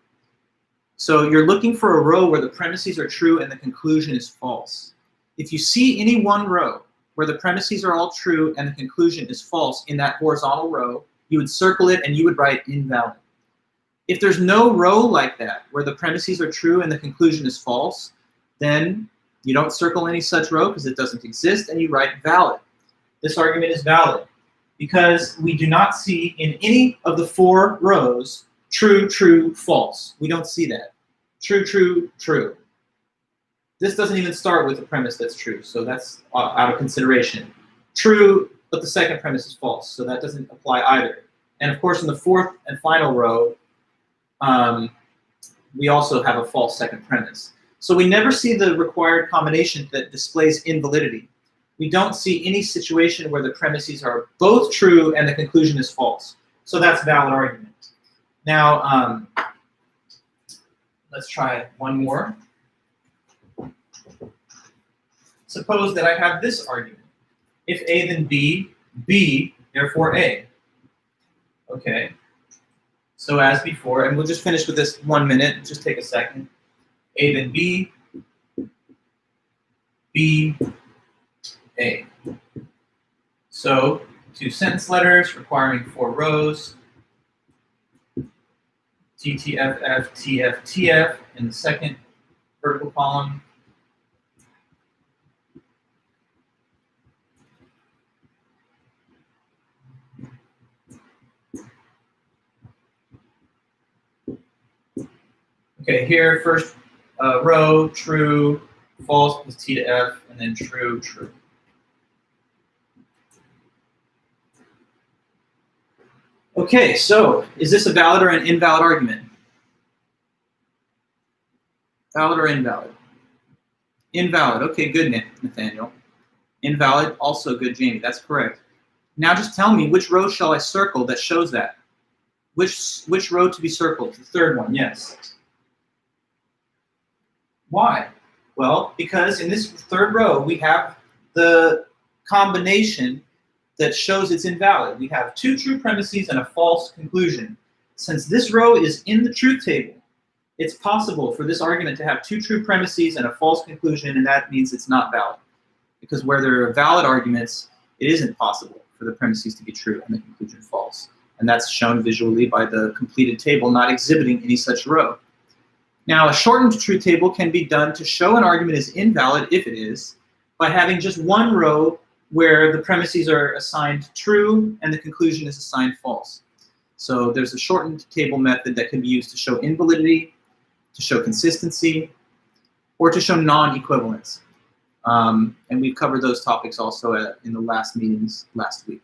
So you're looking for a row where the premises are true and the conclusion is false. If you see any one row where the premises are all true and the conclusion is false in that horizontal row, you would circle it and you would write invalid. If there's no row like that where the premises are true and the conclusion is false, then you don't circle any such row because it doesn't exist and you write valid. This argument is valid because we do not see in any of the 4 rows true, true, false. We don't see that. True, true, true. This doesn't even start with a premise that's true, so that's out of consideration. True, but the second premise is false, so that doesn't apply either. And of course, in the 4th and final row, we also have a false second premise. So we never see the required combination that displays invalidity. We don't see any situation where the premises are both true and the conclusion is false. So that's a valid argument. Now, let's try one more. Suppose that I have this argument. If A, then B, B, therefore A. Okay. So as before, and we'll just finish with this 1 minute, just take a second. A, then B, B, A. So 2 sentence letters requiring 4 rows. TTFF, TF, TF in the second vertical column. Okay, here, first row, true, false plus T to F, and then true, true. Okay, so is this a valid or an invalid argument? Valid or invalid? Invalid. Okay, good, Nathaniel. Invalid, also good, Jamie. That's correct. Now just tell me, which row shall I circle that shows that? Which row to be circled? The third one, yes. Why? Well, because in this third row, we have the combination that shows it's invalid. We have 2 true premises and a false conclusion. Since this row is in the truth table, it's possible for this argument to have 2 true premises and a false conclusion, and that means it's not valid. Because where there are valid arguments, it isn't possible for the premises to be true and the conclusion false. And that's shown visually by the completed table not exhibiting any such row. Now, a shortened truth table can be done to show an argument is invalid, if it is, by having just one row where the premises are assigned true and the conclusion is assigned false. So there's a shortened table method that can be used to show invalidity, to show consistency, or to show non-equivalence. And we've covered those topics also in the last meetings last week.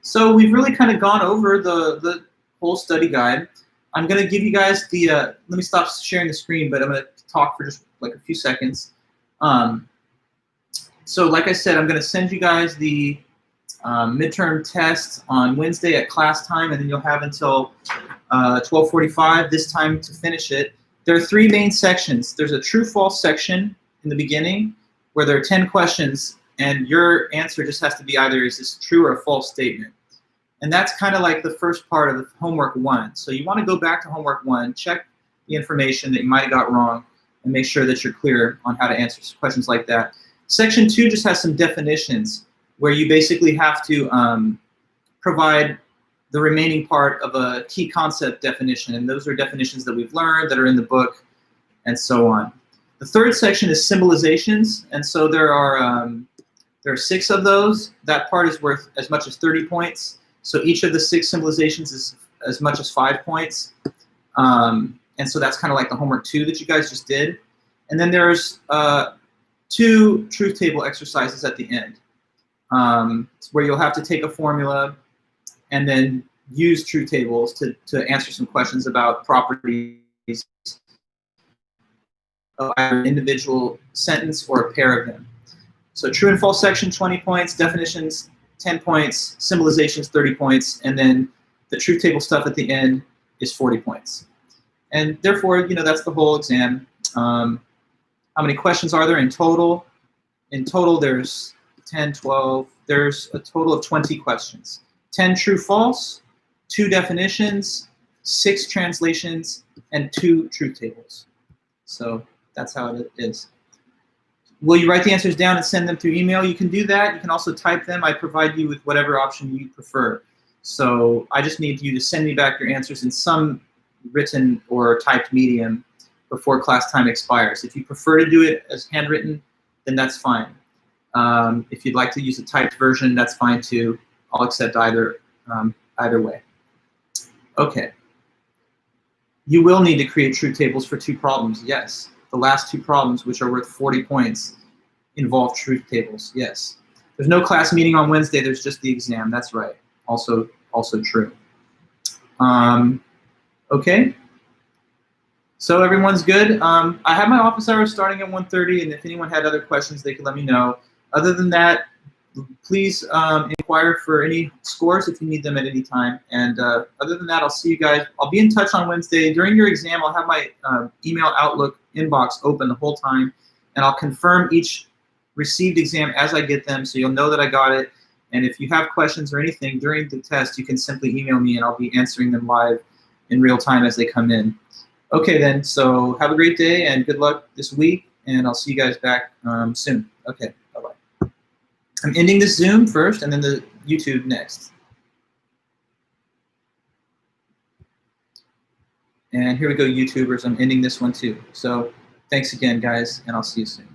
So we've really kind of gone over the whole study guide. I'm going to give you guys the, let me stop sharing the screen, but I'm going to talk for just like a few seconds. So like I said, I'm going to send you guys the midterm test on Wednesday at class time, and then you'll have until 12:45 this time to finish it. There are 3 main sections. There's a true-false section in the beginning where there are 10 questions, and your answer just has to be either is this true or a false statement. And that's kind of like the first part of homework 1. So you want to go back to homework 1, check the information that you might have got wrong, and make sure that you're clear on how to answer questions like that. Section 2 just has some definitions where you basically have to provide the remaining part of a key concept definition, and those are definitions that we've learned, that are in the book, and so on. The third section is symbolizations, and so there are 6 of those. That part is worth as much as 30 points. So each of the 6 symbolizations is as much as 5 points. And so that's kind of like the homework 2 that you guys just did. And then there's 2 truth table exercises at the end, where you'll have to take a formula and then use truth tables to answer some questions about properties of either an individual sentence or a pair of them. So true and false section, 20 points, definitions, 10 points, symbolizations, 30 points, and then the truth table stuff at the end is 40 points. And therefore, you know, that's the whole exam. How many questions are there in total? In total, there's 10, 12, there's a total of 20 questions. 10 true, false, 2 definitions, 6 translations, and 2 truth tables. So that's how it is. Will you write the answers down and send them through email? You can do that. You can also type them. I provide you with whatever option you prefer. So I just need you to send me back your answers in some written or typed medium before class time expires. If you prefer to do it as handwritten, then that's fine. If you'd like to use a typed version, that's fine too. I'll accept either way. Okay. You will need to create truth tables for 2 problems, yes. The last 2 problems, which are worth 40 points, involve truth tables, yes. There's no class meeting on Wednesday, there's just the exam, that's right. Also true. Okay. So everyone's good. I have my office hours starting at 1:30, and if anyone had other questions, they could let me know. Other than that, please inquire for any scores if you need them at any time. And other than that, I'll see you guys. I'll be in touch on Wednesday. During your exam, I'll have my email Outlook inbox open the whole time, and I'll confirm each received exam as I get them, so you'll know that I got it. And if you have questions or anything during the test, you can simply email me, and I'll be answering them live in real time as they come in. Okay, then. So have a great day, and good luck this week, and I'll see you guys back soon. Okay. I'm ending this Zoom first and then the YouTube next. And here we go, YouTubers. I'm ending this one too. So thanks again, guys, and I'll see you soon.